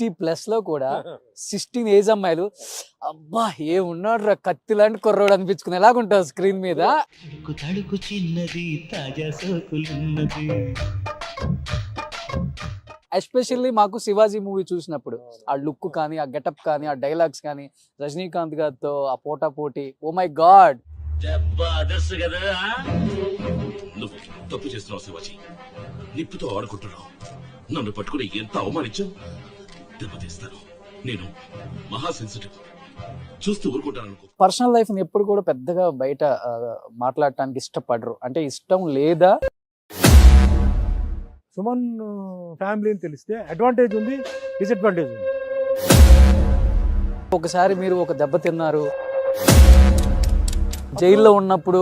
60+ లో కూడా 16 ఏజ్ అమ్మాయిలు అబ్బా ఏమున్నాడు రా కత్తి లాంటి కుర్రోడు అనిపించుకుని ఎలాగుంటారు స్క్రీన్ మీద. తడుకు చిన్నది తాజా సోకులున్నది. ఎస్పెషల్లీ మాకు శివాజీ మూవీ చూసినప్పుడు ఆ లుక్ కానీ ఆ గెటప్ కానీ ఆ డైలాగ్స్ కానీ రజనీకాంత్ గారితో ఆ పోటా పోటీ, ఓ మై గాడ్. నువ్వు తప్పు చేస్తున్నావు శివాజీ, నిప్పుతో ఆడుకుంటున్నావు. నన్ను పట్టుకుని ఎంత అవమానించావు. దెబ్బతీస్తాను. నేను మహా సెన్సిటివ్, చూస్తూ ఊరుకుంటాను అనుకో. పర్సనల్ లైఫ్ ని ఎప్పుడు కూడా పెద్దగా బయట మాట్లాడటానికి ఇష్టపడరు, అంటే ఇష్టం లేదా. సుమన్ ఫ్యామిలీ అని తెలిస్తే అడ్వాంటేజ్ ఉంది, డిసడ్వాంటేజ్ ఉంది. ఒకసారి మీరు ఒక దెబ్బ తిన్నారు, జైల్లో ఉన్నప్పుడు,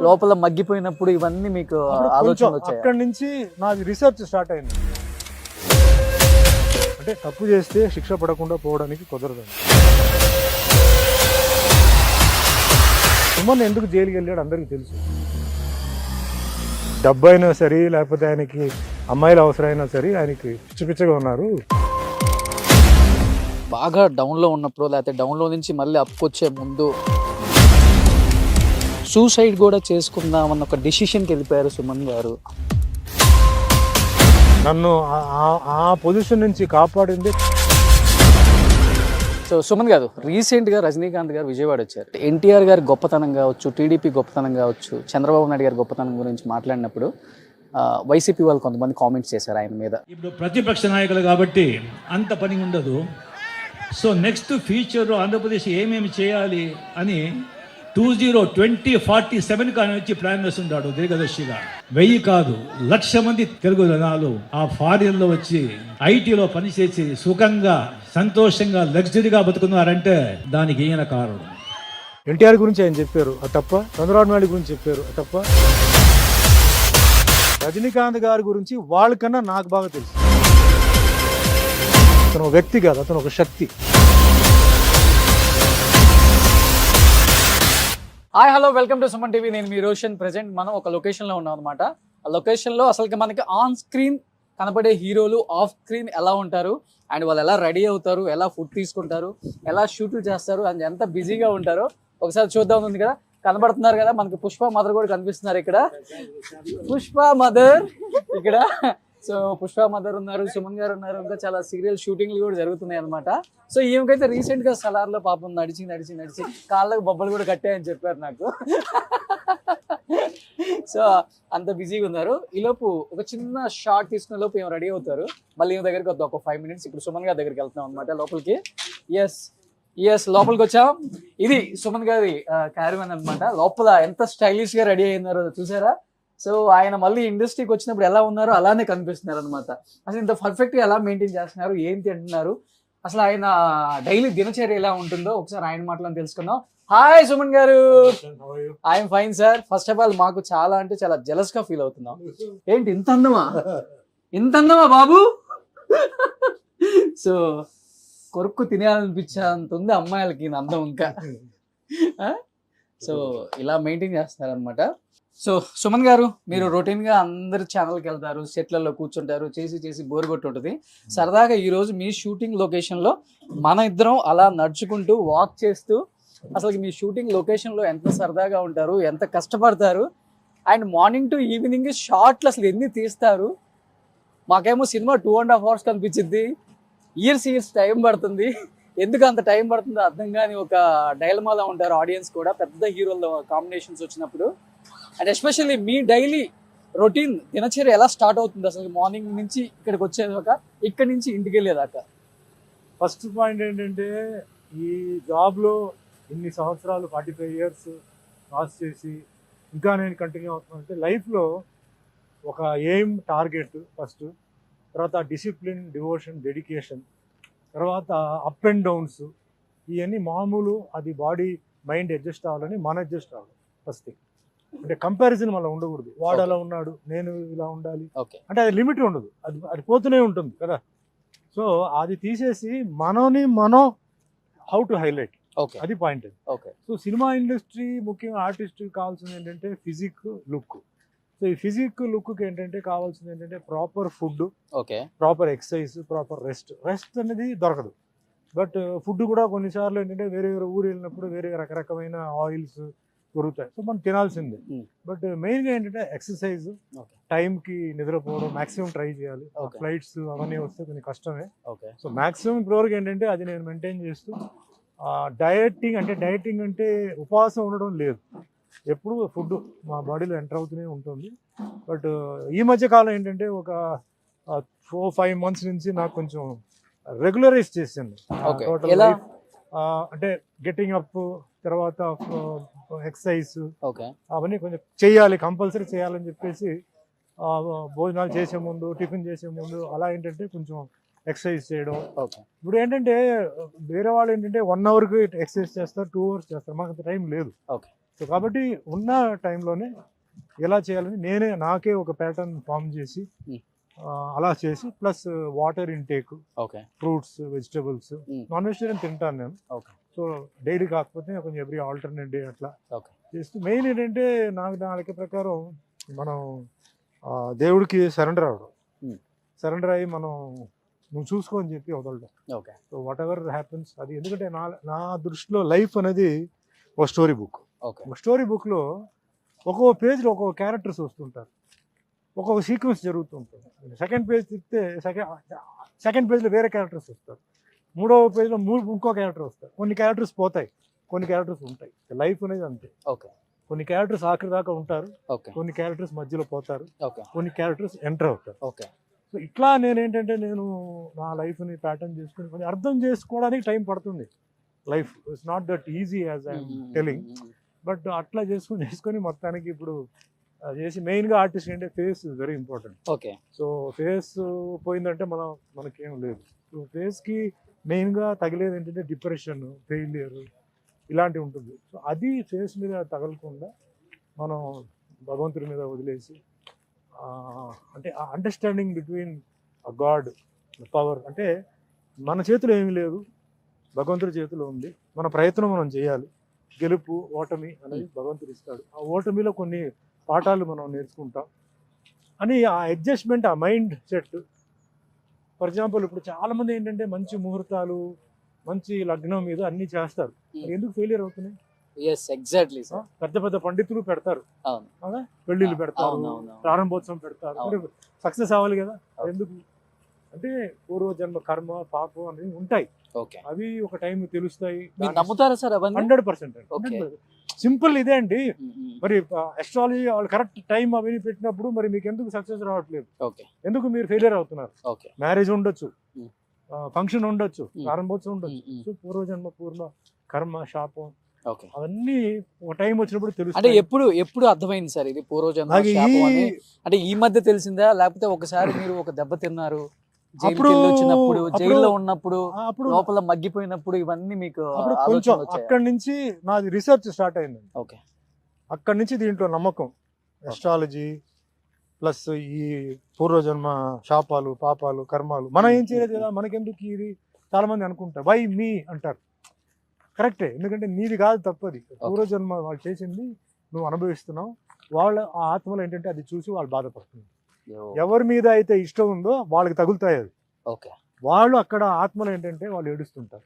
లోపల మగ్గిపోయినప్పుడు, ఇవన్నీ మీకు ఆలోచనలు వచ్చాయి. అక్కడి నుంచి నాది రీసెర్చ్ స్టార్ట్ అయింది. అంటే తప్పు చేస్తే శిక్ష పడకుండా పోవడానికి కుదరదు. సుమన్ ఎందుకు జైలుకి వెళ్ళాడు అందరికీ తెలుసు. డబ్బు అయినా సరే, లేకపోతే ఆయనకి అమ్మాయిలు అవసరమైనా సరే, ఆయనకి పిచ్చగా ఉన్నారు. బాగా డౌన్లో ఉన్నప్పుడు, లేకపోతే డౌన్లో నుంచి మళ్ళీ అప్పుకొచ్చే ముందు సూసైడ్ కూడా చేసుకుందామన్న ఒక డెసిషన్కి వెళ్ళిపోయారు సుమన్ గారు. నన్ను ఆ పొజిషన్ నుంచి కాపాడింది. సో సుమన్ గారు రీసెంట్గా రజనీకాంత్ గారు విజయవాడ వచ్చారు. ఎన్టీఆర్ గారి గొప్పతనం కావచ్చు, టీడీపీ గొప్పతనం కావచ్చు, చంద్రబాబు నాయుడు గారి గొప్పతనం గురించి మాట్లాడినప్పుడు వైసీపీ వాళ్ళు కొంతమంది కామెంట్స్ చేశారు ఆయన మీద. ఇప్పుడు ప్రతిపక్ష నాయకులు కాబట్టి అంత పని ఉండదు. సో నెక్స్ట్ ఫ్యూచర్లో ఆంధ్రప్రదేశ్ ఏమేమి చేయాలి అని 2047 కానీ వచ్చి ప్లాన్ వేస్తుంటాడు దీర్ఘదర్శిగా. 1000 కాదు 1,00,000 మంది తెలుగు జనాలు ఆ ఫారిన్లో వచ్చి ఐటీలో పనిచేసి సుఖంగా సంతోషంగా లగ్జరీగా బతుకున్నారంటే దానికి ఈయన కారణం. ఎన్టీఆర్ గురించి ఆయన చెప్పారు, అది తప్ప. చంద్రబాబు నాయుడు గురించి చెప్పారు, అది తప్ప. రజనీకాంత్ గారి గురించి వాళ్ళకన్నా నాకు బాగా తెలుసు. అతను ఒక వ్యక్తి కాదు, అతను ఒక శక్తి. Hi hello welcome to Suman TV. నేను మీ రోషన్. ప్రెజెంట్ మనం ఒక లొకేషన్లో ఉన్నాం అనమాట. ఆ లొకేషన్లో అసలుకి మనకి ఆన్ స్క్రీన్ కనపడే హీరోలు ఆఫ్ స్క్రీన్ ఎలా ఉంటారు, అండ్ వాళ్ళు ఎలా రెడీ అవుతారు, ఎలా ఫుడ్ తీసుకుంటారు, ఎలా షూట్లు చేస్తారు, అండ్ ఎంత బిజీగా ఉంటారో ఒకసారి చూద్దాం. ఉంది కదా, కనబడుతున్నారు కదా మనకి పుష్ప మదర్ కూడా కనిపిస్తున్నారు ఇక్కడ. పుష్ప మదర్ ఇక్కడ. సో పుష్ప మదర్ ఉన్నారు, సుమన్ గారు ఉన్నారు, ఇంకా చాలా సీరియల్ షూటింగ్లు కూడా జరుగుతున్నాయి అనమాట. సో ఈమెకైతే రీసెంట్గా సలార్లో పాపం నడిచి నడిచి నడిచి కాళ్ళకు బొబ్బలు కూడా కట్టాయని చెప్పారు నాకు. సో అంత బిజీగా ఉన్నారు. ఈలోపు ఒక చిన్న షార్ట్ తీసుకునే లోపు ఏమో రెడీ అవుతారు. మళ్ళీ ఈమె దగ్గరికి వద్దాం ఒక 5 minutes. ఇప్పుడు సుమన్ గారి దగ్గరికి వెళ్తున్నాం అనమాట లోపలికి. ఎస్ లోపలికి వచ్చాం. ఇది సుమన్ గారి క్యారవాన్ అనమాట. లోపల ఎంత స్టైలిష్ గా రెడీ అయినారో చూసారా. సో ఆయన మళ్ళీ ఇండస్ట్రీకి వచ్చినప్పుడు ఎలా ఉన్నారో అలానే కనిపిస్తున్నారు అనమాట. అసలు ఇంత పర్ఫెక్ట్గా ఎలా మెయింటైన్ చేస్తున్నారు, ఏం తింటున్నారు, అసలు ఆయన డైలీ దినచర్య ఎలా ఉంటుందో ఒకసారి ఆయన మాటలను తెలుసుకుందాం. హాయ్ సుమన్ గారు. I'm fine sir. First of all మాకు చాలా అంటే చాలా జెలస్ గా ఫీల్ అవుతున్నాం. ఏంటి ఇంత అందమా, ఇంత అందమా బాబు. సో కొరుక్కు తినేయాలనిపించేంత ఉంది అమ్మాయిలకి అందం ఇంకా. సో ఇలా మెయింటైన్ చేస్తున్నారనమాట. సో సుమన్ గారు, మీరు రొటీన్గా అందరు ఛానల్కి వెళ్తారు, సెట్లలో కూర్చుంటారు, చేసి చేసి బోర్ కొట్టి ఉంటుంది. సరదాగా ఈరోజు మీ షూటింగ్ లొకేషన్లో మన ఇద్దరం అలా నడుచుకుంటూ వాక్ చేస్తూ అసలు మీ షూటింగ్ లొకేషన్లో ఎంత సరదాగా ఉంటారు, ఎంత కష్టపడతారు, అండ్ మార్నింగ్ టు ఈవినింగ్ షార్ట్లు అసలు ఎన్ని తీస్తారు. మాకేమో సినిమా 2.5 hours కనిపించింది, ఇయర్స్ టైం పడుతుంది. ఎందుకు అంత టైం పడుతుందో అర్థం కాని ఒక డైలమాలో ఉంటారు ఆడియన్స్ కూడా పెద్ద హీరోల కాంబినేషన్స్ వచ్చినప్పుడు. And especially me daily routine దినచర్య ఎలా స్టార్ట్ అవుతుంది అసలు మార్నింగ్ నుంచి ఇక్కడికి వచ్చేదాకా, ఇక్కడి నుంచి ఇంటికి వెళ్ళేదాకా? ఫస్ట్ పాయింట్ ఏంటంటే, ఈ జాబ్లో ఇన్ని సంవత్సరాలు 45 years పాస్ చేసి ఇంకా నేను కంటిన్యూ అవుతున్నానంటే లైఫ్లో ఒక ఎయిమ్, టార్గెట్ ఫస్ట్, తర్వాత డిసిప్లిన్, డివోషన్, డెడికేషన్, తర్వాత అప్ అండ్ డౌన్స్, ఇవన్నీ మామూలు. అది బాడీ మైండ్ అడ్జస్ట్ అవ్వాలని మన అడ్జస్ట్ అవ్వాలి ఫస్ట్ థింగ్. అంటే కంపారిజన్ మళ్ళీ ఉండకూడదు. వాడు అలా ఉన్నాడు, నేను ఇలా ఉండాలి అంటే అది లిమిట్ ఉండదు, అది పోతూనే ఉంటుంది కదా. సో అది తీసేసి మనం హౌ టు హైలైట్, అది పాయింట్. సో సినిమా ఇండస్ట్రీ ముఖ్యంగా ఆర్టిస్ట్ కావాల్సింది ఏంటంటే ఫిజిక్, లుక్. సో సో ఈ ఫిజిక్ లుక్కి ఏంటంటే కావాల్సింది ఏంటంటే proper food, okay. Proper exercise, proper rest అనేది దొరకదు. బట్ ఫుడ్ కూడా కొన్నిసార్లు ఏంటంటే వేరే వేరే ఊరు వెళ్ళినప్పుడు వేరే రకరకమైన ఆయిల్స్ దొరుకుతాయి, సో మనం తినాల్సిందే. Hmm. బట్ మెయిన్గా ఏంటంటే ఎక్సర్సైజ్, Okay. టైంకి నిద్రపోవడం మాక్సిమం ట్రై చేయాలి. Okay. ఫ్లైట్స్ అవన్నీ వస్తే కొంచెం కష్టమే. ఓకే. సో మాక్సిమం ఇప్పటివరకు ఏంటంటే అది నేను మెయింటైన్ చేస్తూ డయటింగ్ అంటే ఉపవాసం ఉండడం లేదు, ఎప్పుడు ఫుడ్ మా బాడీలో ఎంటర్ అవుతూనే ఉంటుంది. బట్ ఈ మధ్య కాలం ఏంటంటే ఒక 4-5 months నుంచి నాకు కొంచెం రెగ్యులరైజ్ చేసింది Okay. టోటల్ ఎలా? లైఫ్. అంటే గెట్టింగ్ అప్, తర్వాత ఎక్సర్సైజ్ ఓకే. అవన్నీ కొంచెం చేయాలి, కంపల్సరీ చేయాలని చెప్పేసి భోజనాలు చేసే ముందు, టిఫిన్ చేసే ముందు అలా ఏంటంటే కొంచెం ఎక్సర్సైజ్ చేయడం. ఓకే. ఇప్పుడు ఏంటంటే వేరే వాళ్ళు ఏంటంటే 1 hourకి ఎక్సర్సైజ్ చేస్తారు, 2 hours చేస్తారు, మాకు అంత టైం లేదు. ఓకే. సో కాబట్టి ఉన్న టైంలోనే ఎలా చేయాలని నాకే ఒక ప్యాటర్న్ ఫామ్ చేసి అలా చేసి, plus water intake, okay. Fruits, vegetables, non vegetarian తింటాను నేను. ఓకే. సో డైలీ కాకపోతే కొంచెం ఎవ్రీ ఆల్టర్నేట్ డే అట్లా ఓకే. చేస్తూ మెయిన్ ఏంటంటే నా లెక్క ప్రకారం మనం దేవుడికి సరెండర్ అవ్వడం, సరెండర్ అయ్యి మనం నువ్వు చూసుకో అని చెప్పి వదలడం. Okay. So what ever happens అది. ఎందుకంటే నా దృష్టిలో లైఫ్ అనేది ఒక స్టోరీ బుక్. ఓకే. ఒక స్టోరీ బుక్లో ఒక్కొక్క పేజ్లో ఒక్కొక్క క్యారెక్టర్స్ వస్తుంటారు, ఒక్కొక్క సీక్వెన్స్ జరుగుతూ ఉంటుంది. సెకండ్ పేజ్ తిప్పితే సెకండ్ పేజ్లో వేరే క్యారెక్టర్స్ వస్తారు, మూడవ పేజ్లో ఇంకో క్యారెక్టర్ వస్తారు, కొన్ని క్యారెక్టర్స్ పోతాయి, కొన్ని క్యారెక్టర్స్ ఉంటాయి. లైఫ్ అనేది అంతే. ఓకే. కొన్ని క్యారెక్టర్స్ ఆఖరి దాకా ఉంటారు, ఓకే. కొన్ని క్యారెక్టర్స్ మధ్యలో పోతారు, ఓకే. కొన్ని క్యారెక్టర్స్ ఎంటర్ అవుతారు. ఓకే. సో ఇట్లా నేను నా లైఫ్ని ప్యాటర్న్ చేసుకుని కొంచెం అర్థం చేసుకోవడానికి టైం పడుతుంది. Life it's not that easy as I'm telling, but అట్లా చేసుకొని మొత్తానికి ఇప్పుడు చేసి మెయిన్గా ఆర్టిస్ట్ అంటే face is very important. Okay. So face పోయిందంటే మనకేం లేదు. సో ఫేస్కి మెయిన్గా తగిలేది ఏంటంటే డిప్రెషన్, ఫెయిలియర్ ఇలాంటివి ఉంటుంది. సో అది ఫేస్ మీద తగలకుండా మనం భగవంతుడి మీద వదిలేసి, అంటే ఆ అండర్స్టాండింగ్ బిట్వీన్ గాడ్, పవర్, అంటే మన చేతిలో ఏమీ లేదు, భగవంతుడి చేతిలో ఉంది, మన ప్రయత్నం మనం చేయాలి. గెలుపు ఓటమి అనేది భగవంతుడు ఇస్తాడు, ఆ ఓటమిలో కొన్ని పాఠాలు మనం నేర్చుకుంటాం అని ఆ అడ్జస్ట్మెంట్, ఆ మైండ్ సెట్. ఫర్ ఎగ్జాంపుల్ ఇప్పుడు చాలామంది ఏంటంటే మంచి ముహూర్తాలు, మంచి లగ్నం మీద అన్నీ చేస్తారు, ఎందుకు ఫెయిలియర్ అవుతున్నాయి? Exactly sir. పెద్ద పెద్ద పండితులు పెడతారు, అవును. పెళ్లిళ్ళు పెడతారు, అవును. ప్రారంభోత్సవం పెడతారు, మరి సక్సెస్ అవ్వాలి కదా. ఎందుకు అంటే పూర్వజన్మ కర్మ, పాపం అనేవి ఉంటాయి, ఓకే. అవి ఒక టైం తెలుస్తాయి. మీరు నమ్ముతారా సార్ అవన్నీ? 100%. సింపుల్ ఇదే అండి. మరి అస్ట్రాలజీ వాళ్ళు కరెక్ట్ టైం అవన్నీ పెట్టినప్పుడు మరి మీకు ఎందుకు సక్సెస్ రావట్లేదు? ఓకే. ఎందుకు మీరు ఫెయిలియర్ అవుతున్నారు? ఓకే. మ్యారేజ్ ఉండొచ్చు, ఫంక్షన్ ఉండొచ్చు, ప్రారంభోత్సవం ఉండొచ్చు, మ్మ్. సో పూర్వజన్మ పూర్ణ కర్మ, శాపం ఓకే. అవన్నీ ఒక టైం వచ్చినప్పుడు అంటే తెలుస్తాయి. ఎప్పుడు అర్థమైంది సార్ ఇది పూర్వజన్మ నాకు శాపం అని? అంటే ఈ మధ్య తెలిసిందా, లేకపోతే ఒకసారి మీరు ఒక దెబ్బ తిన్నారు, జైలుకి వెళ్ళి వచ్చినప్పుడు, జైల్లో ఉన్నప్పుడు, అప్పుడు లోపల మగ్గిపోయినప్పుడు ఇవన్నీ మీకు అప్పుడు కొంచెం ఆలోచనలు వచ్చాయా? అక్కడి నుంచి నాది రీసెర్చ్ స్టార్ట్ అయిందండి. ఓకే. అక్కడి నుంచి దీంట్లో నమ్మకం, అస్ట్రాలజీ ప్లస్ ఈ పూర్వజన్మ శాపాలు, పాపాలు, కర్మాలు మనం ఏం చేయలేదు కదా, మనకెందుకు ఇది చాలా మంది అనుకుంటారు, వై మీ అంటారు. కరెక్టే, ఎందుకంటే నీది కాదు తప్పది, పూర్వజన్మ వాళ్ళు చేసింది నువ్వు అనుభవిస్తున్నావు. వాళ్ళ ఆ ఆత్మలో ఏంటంటే అది చూసి వాళ్ళు బాధపడుతున్నారు. ఎవరి మీద అయితే ఇష్టం ఉందో వాళ్ళకి తగులుతాయి అది. ఓకే. వాళ్ళు అక్కడ ఆత్మలో ఏంటంటే వాళ్ళు ఏడుస్తుంటారు.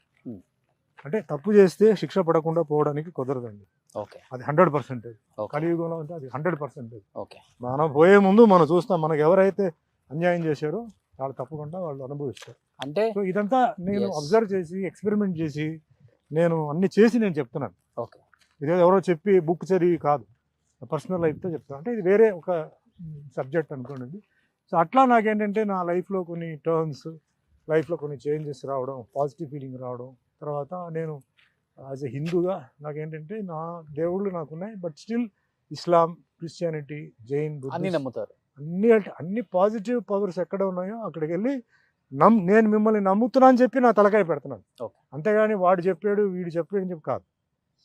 అంటే తప్పు చేస్తే శిక్ష పడకుండా పోవడానికి కుదరదండి, ఓకే. అది 100%. ఓకే. కలియుగంలో అంటే అది 100%. ఓకే. మనం పోయే ముందు మనం చూస్తాం, మనకు ఎవరైతే అన్యాయం చేశారో వాళ్ళు తప్పకుండా వాళ్ళు అనుభవిస్తారు. అంటే సో ఇదంతా నేను Yes. అబ్జర్వ్ చేసి, ఎక్స్పెరిమెంట్ చేసి, నేను అన్ని చేసి నేను చెప్తున్నాను. ఓకే. ఇదే ఎవరో చెప్పి బుక్ చదివి కాదు, పర్సనల్ లైఫ్తో చెప్తాను. అంటే ఇది వేరే ఒక సబ్జెక్ట్ అనుకోండి. సో అట్లా నాకేంటంటే నా లైఫ్లో కొన్ని టర్న్స్, లైఫ్లో కొన్ని చేంజెస్ రావడం, పాజిటివ్ ఫీలింగ్ రావడం. తర్వాత నేను యాజ్ ఎ హిందూగా నాకేంటంటే నా దేవుళ్ళు నాకున్నాయి, but still Islam, Christianity, Jain, అన్ని బుద్ధిస్ట్ నమ్ముతారు. అన్ని పాజిటివ్ పవర్స్ ఎక్కడ ఉన్నాయో అక్కడికి వెళ్ళి నేను మిమ్మల్ని నమ్ముతున్నా అని చెప్పి నా తలకాయ పెడుతున్నాను. Okay. అంతేగాని వాడు చెప్పాడు వీడు చెప్పాడు అని చెప్పి కాదు,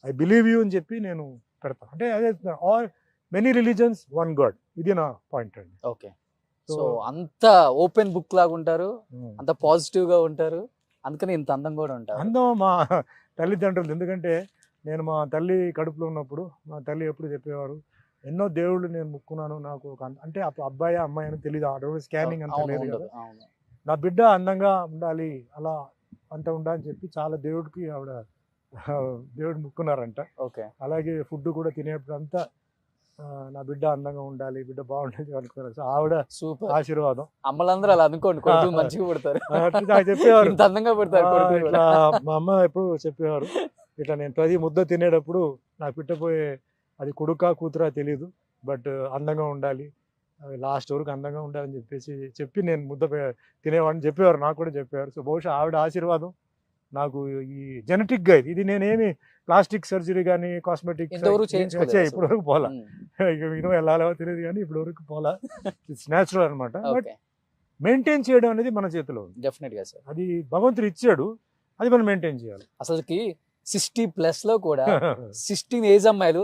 ఐ బిలీవ్ యూ అని చెప్పి నేను పెడతాను. అంటే అదే all many religions one God, ఇది నా పాయింట్ అండి. ఓకే. సో అంత ఓపెన్ బుక్ లాగా ఉంటారు, అంత పాజిటివ్ గా ఉంటారు, అందుకని ఇంత అందం కూడా ఉంటారు. అందం మా తల్లిదండ్రులు, ఎందుకంటే నేను మా తల్లి కడుపులో ఉన్నప్పుడు మా తల్లి ఎప్పుడు చెప్పేవారు, ఎన్నో దేవుళ్ళు నేను ముక్కున్నాను. నాకు ఒక అంటే అబ్బాయి అమ్మాయి అని తెలియదు, ఆ రోజు స్కానింగ్ అంత అవును, లేదు ఉండదు. కదా. అవును. నా బిడ్డ అందంగా ఉండాలి, అలా అంత ఉండాలని చెప్పి చాలా దేవుడికి ఆవిడ దేవుడు ముక్కున్నారంట. ఓకే. అలాగే ఫుడ్ కూడా తినేటప్పుడు అంతా నా బిడ్డ అందంగా ఉండాలి, బిడ్డ బాగుండాలి అనుకున్నారు. సో ఆవిడ సూపర్. ఆశీర్వాదం. అమ్మలందరూ అలా అనుకోండి, కొడుకులు మంచిగా పుడతారు. అట్లా నాకు చెప్పేవారు. ఇంత అందంగా పుడతారు కొడుకులు కూడా. ఇట్లా మా అమ్మ ఎప్పుడు చెప్పేవారు, ఇట్లా నేను ప్రతి ముద్ద తినేటప్పుడు నాకు పెట్టబోయే అది కొడుకా కూతురా తెలియదు, బట్ అందంగా ఉండాలి, లాస్ట్ వరకు అందంగా ఉండాలని చెప్పి నేను ముద్ద తినేవాడిని చెప్పేవారు, నాకు కూడా చెప్పేవారు. సో బహుశా ఆవిడ ఆశీర్వాదం నాకు ఈ జెనెటిక్గా ఇది నేనేమి ప్లాస్టిక్ సర్జరీ కానీ కాస్మెటిక్స్ ఇంతవరకు చేయించుకోలేదు అసలు. ఇప్పటి వరకు పోలా. ఉమ్. ఇక వినో వెళ్ళాలో తెలియదు కానీ ఇప్పటి వరకు పోలా. ఇట్స్ న్యాచురల్ అనమాట. But okay. మెయింటైన్ చేయడం అనేది మన చేతిలో ఉంది. డెఫినెట్ గా సార్. అది భగవంతుడు ఇచ్చాడు, అది మనం మెయింటైన్ చేయాలి. అసలుకి 60+ లో కూడా 16 ఏజ్ అమ్మాయిలు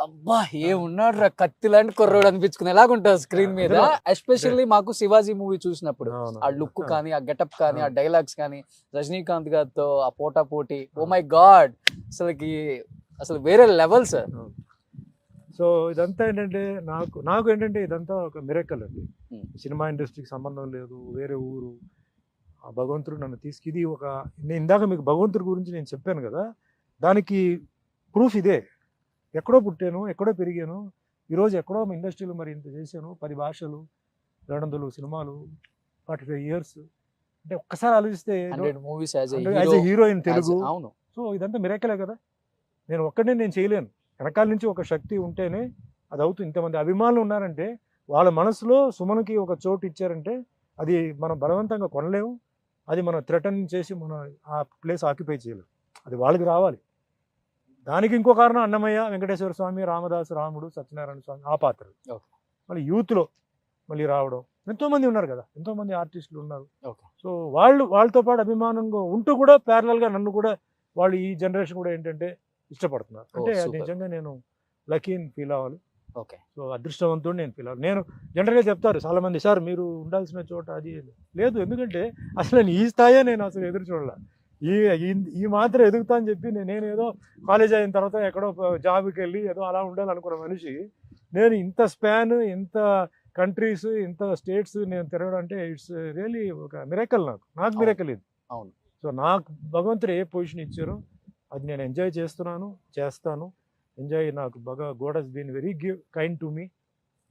అబ్బా ఏమున్నాడు రా కత్తి లాంటి కుర్రోడు అనిపించుకునే ఎలాగుంటారు స్క్రీన్ మీద. ఎస్పెషల్లీ మాకు శివాజీ మూవీ చూసినప్పుడు అవును. ఆ లుక్ కానీ, ఆ గెటప్ కానీ, ఆ డైలాగ్స్ కానీ, రజనీకాంత్ గారితో ఆ పోటా పోటీ, ఓ మై గాడ్, అసలు వేరే లెవెల్ సార్. సో ఇదంతా ఏంటంటే నాకు ఏంటంటే ఇదంతా ఒక మిరకల్ అండి. Hmm. సినిమా ఇండస్ట్రీకి సంబంధం లేదు, వేరే ఊరు, ఆ భగవంతుడు నన్ను ఇది ఒక నేను ఇందాక మీకు భగవంతుడి గురించి నేను చెప్పాను కదా, దానికి ప్రూఫ్ ఇదే. ఎక్కడో పుట్టాను, ఎక్కడో పెరిగాను, ఈరోజు ఎక్కడో ఇండస్ట్రీలో మరి ఇంత చేశాను, 10 భాషలు, 200 సినిమాలు, 45 years. అంటే ఒక్కసారి ఆలోచిస్తే 100 movies as hero in Telugu. అవును. సో ఇదంతా మిరకలే కదా. నేను ఒక్కడే నేను చేయలేను, వెనకాల నుంచి ఒక శక్తి ఉంటేనే అది అవుతుంది. ఇంతమంది అభిమానులు ఉన్నారంటే వాళ్ళ మనసులో సుమన్కి ఒక చోటు ఇచ్చారంటే అది మనం బలవంతంగా కొనలేము, అది మనం థ్రెటన్ చేసి మనం ఆ ప్లేస్ ఆక్యుపై చేయలేము, అది వాళ్ళకి రావాలి. దానికి ఇంకో కారణం అన్నమయ్య, వెంకటేశ్వర స్వామి, రామదాసు, రాముడు, సత్యనారాయణ స్వామి, ఆ పాత్రలు. Okay. మళ్ళీ యూత్లో మళ్ళీ రావడం, ఎంతోమంది ఉన్నారు కదా, ఎంతోమంది ఆర్టిస్టులు ఉన్నారు. Okay. సో వాళ్ళతో పాటు అభిమానంగా ఉంటూ కూడా ప్యారలల్గా నన్ను కూడా వాళ్ళు ఈ జనరేషన్ కూడా ఏంటంటే ఇష్టపడుతున్నారు. అంటే అది super. నిజంగా నేను లక్కీ ఫీల్ అవ్వాలి. ఓకే. సో అదృష్టవంతుడు నేను ఫీల్ అవ్వాలి. నేను జనరల్గా చెప్తారు చాలామంది, సార్ మీరు ఉండాల్సిన చోట అది లేదు, ఎందుకంటే అసలు నేను ఈ స్థాయే నేను అసలు ఎదురు చూడాల, ఈ మాత్రం ఎదుగుతా అని చెప్పి నేను ఏదో కాలేజ్ అయిన తర్వాత ఎక్కడో జాబ్కి వెళ్ళి ఏదో అలా ఉండాలనుకున్న మనిషి, నేను ఇంత స్పాన్, ఇంత కంట్రీస్, ఇంత స్టేట్స్ నేను తిరగడం అంటే ఇట్స్ రియలీ ఒక మిరకల్. నాకు మిరకల్ ఇది. అవును. సో నాకు భగవంతుడు ఏ పొజిషన్ ఇచ్చారో అది నేను ఎంజాయ్ చేస్తాను. ఎంజాయ్ నాకు బాగా god has been very kind to me.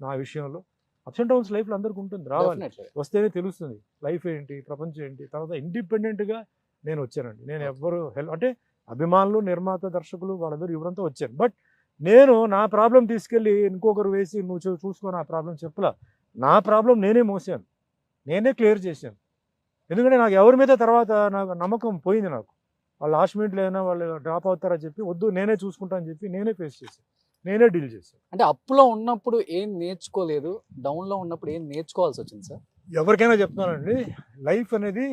నా విషయంలో అప్స్ అండ్ డౌన్స్ లైఫ్లో అందరికీ ఉంటుంది, రావాలి, Definitely. వస్తేనే తెలుస్తుంది లైఫ్ ఏంటి, ప్రపంచం ఏంటి. తర్వాత ఇండిపెండెంట్గా నేను వచ్చానండి. నేను ఎవ్వరు అంటే అభిమానులు, నిర్మాత, దర్శకులు వాళ్ళందరూ ఎవరంతా వచ్చాను. బట్ నేను నా ప్రాబ్లం తీసుకెళ్ళి ఇంకొకరు వేసి నువ్వు చూసుకో నా ప్రాబ్లం చెప్పలా. నా ప్రాబ్లం నేనే మోసాను, నేనే క్లియర్ చేశాను. ఎందుకంటే నాకు ఎవరి మీద తర్వాత నాకు నమ్మకం పోయింది. నాకు వాళ్ళు లాస్ట్ మినిట్లో అయినా వాళ్ళు డ్రాప్ అవుతారా చెప్పి వద్దు, నేనే చూసుకుంటా అని చెప్పి నేనే ఫేస్ చేశాను, నేనే డీల్ చేశాను. అంటే అప్పులో ఉన్నప్పుడు ఏం నేర్చుకోలేదు, డౌన్లో ఉన్నప్పుడు ఏం నేర్చుకోవాల్సి వచ్చింది సార్? ఎవరికైనా చెప్తున్నానండి, లైఫ్ అనేది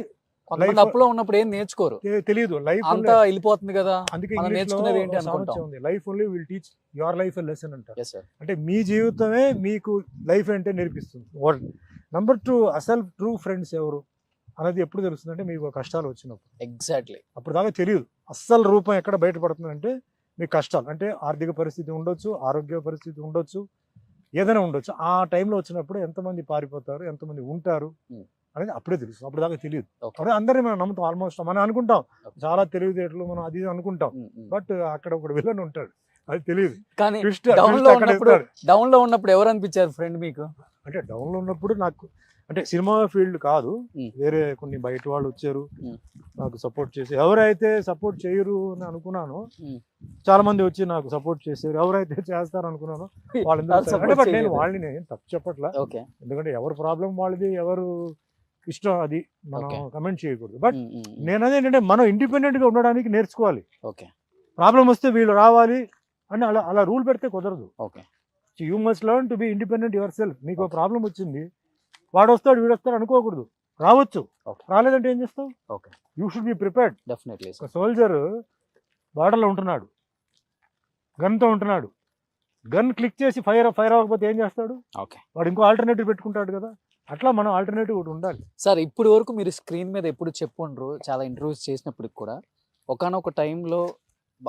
కొంతమంది అప్పులో ఉన్నప్పుడు ఏం నేర్చుకోరు, తెలియదు. లైఫ్ అంతా వెళ్ళిపోతుంది కదా, అందుకే మనం నేర్చుకునేది ఏంటి అనుకుంటాం. ఉంది, life only will teach your life a lesson అంటారు. Yes, sir. అంటే మీ జీవితమే మీకు లైఫ్ అంటే నేర్పిస్తుంది. నెంబర్ 2, అసలు ట్రూ ఫ్రెండ్స్ ఎవరు అనేది ఎప్పుడు తెలుస్తుంది అంటే మీకు కష్టాలు వచ్చినప్పుడు. ఎగ్జాక్ట్లీ. అప్పుడు దాకా తెలియదు. అస్సలు రూపం ఎక్కడ బయటపడుతుందంటే మీ కష్టాలు, అంటే ఆర్థిక పరిస్థితి ఉండొచ్చు, ఆరోగ్య పరిస్థితి ఉండొచ్చు, ఏదైనా ఉండొచ్చు. ఆ టైంలో వచ్చినప్పుడు ఎంతమంది పారిపోతారు, ఎంతమంది ఉంటారు అనేది అప్పుడే తెలుస్తుంది. అప్పుడు దాకా తెలియదు. అప్పుడే అందరినీ మనం నమ్ముతాం, ఆల్మోస్ట్ మనం అనుకుంటాం చాలా తెలివితేటలు మనం అది అనుకుంటాం. బట్ అక్కడ ఒక విలన్ ఉంటాడు, అది తెలియదు. కానీ Twist డౌన్ లో అక్కడ ఉన్నప్పుడు ఇస్తాడు. డౌన్ లో ఉన్నప్పుడు ఎవరు అనిపించారు ఫ్రెండ్ మీకు? అంటే డౌన్లో ఉన్నప్పుడు నాకు అంటే సినిమా ఫీల్డ్ కాదు, వేరే కొన్ని బయట వాళ్ళు వచ్చారు నాకు సపోర్ట్ చేసి. ఎవరైతే సపోర్ట్ చేయరు అని అనుకున్నానో చాలా మంది వచ్చి నాకు సపోర్ట్ చేశారు. ఎవరైతే చేస్తారు అనుకున్నానో వాళ్ళందరూ. బట్ నేను వాళ్ళని నేను తప్పు చెప్పట్లా, ఎందుకంటే ఎవరు ప్రాబ్లం వాళ్ళది, ఎవరు ఇష్టం అది మనం కమెంట్ చేయకూడదు. బట్ నేను అదేంటంటే మనం ఇండిపెండెంట్గా ఉండడానికి నేర్చుకోవాలి. ప్రాబ్లం వస్తే వీళ్ళు రావాలి అని అలా రూల్ పెడితే కుదరదు. You must learn to be independent your self. మీకు ప్రాబ్లం వచ్చింది, వాడు వస్తాడు వీడు వస్తాడు అనుకోకూడదు. రావచ్చు, రాలేదంటే ఏం చేస్తావు? You should be prepared. Definitely. Soldier బార్డర్లో ఉంటున్నాడు, గన్తో ఉంటున్నాడు, గన్ క్లిక్ చేసి ఫైర్ అవ్వకపోతే ఏం చేస్తాడు? వాడు ఇంకో ఆల్టర్నేటివ్ పెట్టుకుంటాడు కదా. అట్లా మనం ఆల్టర్నేటివ్ ఒకటి ఉండాలి. సార్ ఇప్పటి వరకు మీరు స్క్రీన్ మీద ఎప్పుడు చెప్పుండ్రు, చాలా ఇంటర్వ్యూస్ చేసినప్పటికి కూడా ఒకానొక టైంలో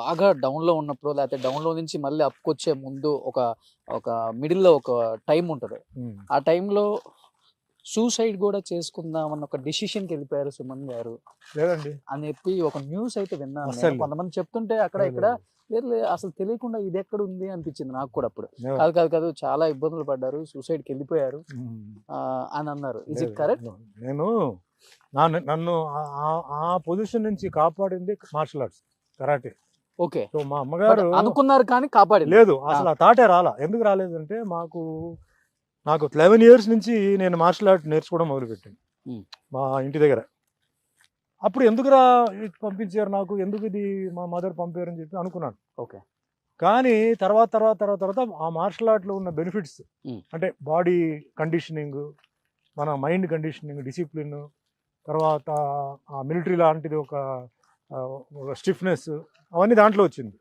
బాగా డౌన్లో ఉన్నప్పుడు లేకపోతే డౌన్లో నుంచి మళ్ళీ అప్పుకొచ్చే ముందు ఒక ఒక మిడిల్లో ఒక టైం ఉంటుంది. ఆ టైంలో సూసైడ్ కూడా చేసుకుందాం అన్న ఒక డిసిషన్కి వెళ్ళిపోయారు సుమన్ గారు లేదండి, అని చెప్పి ఒక న్యూస్ అయితే విన్నాను నేను. అస్సలు. కొంతమంది చెప్తుంటే అక్కడ లేదు, ఇక్కడ లేదు. లేదు అసలు తెలియకుండా ఇది ఎక్కడ ఉంది అనిపించింది నాకు కూడా అప్పుడు. లేదు. కాదు కాదు కాదు చాలా ఇబ్బందులు పడ్డారు, సూసైడ్కి వెళ్ళిపోయారు ఉమ్. అని అన్నారు. ఇజ్ ఇట్ లేదు, కరెక్ట్? నేను నన్ను ఆ పొజిషన్ నుంచి కాపాడింది martial arts, karate. Okay. So మా అమ్మగారు అనుకున్నారు కానీ కాపాడింది లేదు, అసలు ఆ థాటే రాలా. ఎందుకు రాలేదంటే నాకు 11 years నుంచి నేను మార్షల్ ఆర్ట్ నేర్చుకోవడం మొదలుపెట్టాను మా ఇంటి దగ్గర. అప్పుడు ఎందుకురా పంపించారు నాకు, ఎందుకు ఇది మా మదర్ పంపారని చెప్పి అనుకున్నాను. ఓకే. కానీ తర్వాత ఆ మార్షల్ ఆర్ట్లో ఉన్న బెనిఫిట్స్, అంటే బాడీ కండిషనింగ్, మన మైండ్ కండిషనింగ్, డిసిప్లిన్, తర్వాత ఆ మిలిటరీ లాంటిది ఒక స్టిఫ్నెస్, అవన్నీ దాంట్లో వచ్చింది.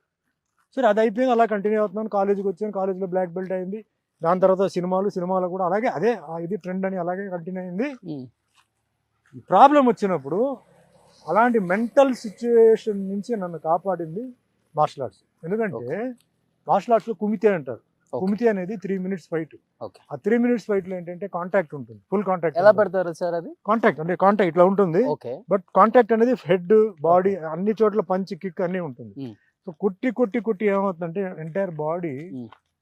సరే అది అయిపోయింది, అలా కంటిన్యూ అవుతున్నాను. కాలేజీకి వచ్చాను, కాలేజీలో బ్లాక్ బెల్ట్ అయింది. దాని తర్వాత సినిమాలో కూడా అలాగే అదే ఇది ట్రెండ్ అని అలాగే కంటిన్యూ అయింది. ప్రాబ్లం వచ్చినప్పుడు అలాంటి మెంటల్ సిచ్యువేషన్ నుంచి నన్ను కాపాడింది మార్షల్ ఆర్ట్స్. ఎందుకంటే మార్షల్ ఆర్ట్స్లో కుమితే అంటారు. కుమితే అనేది 3 minutes ఫైట్. ఆ 3 minutes ఫైట్లో ఏంటంటే కాంటాక్ట్ ఉంటుంది, ఫుల్ కాంటాక్ట్. ఎలా పెడతారు సార్ అది? కాంటాక్ట్ ఇట్లా ఉంటుంది. బట్ కాంటాక్ట్ అనేది హెడ్, బాడీ అన్ని చోట్ల పంచ్, కిక్ అన్నీ ఉంటుంది. సో కొట్టి ఏమవుతుందంటే ఎంటైర్ బాడీ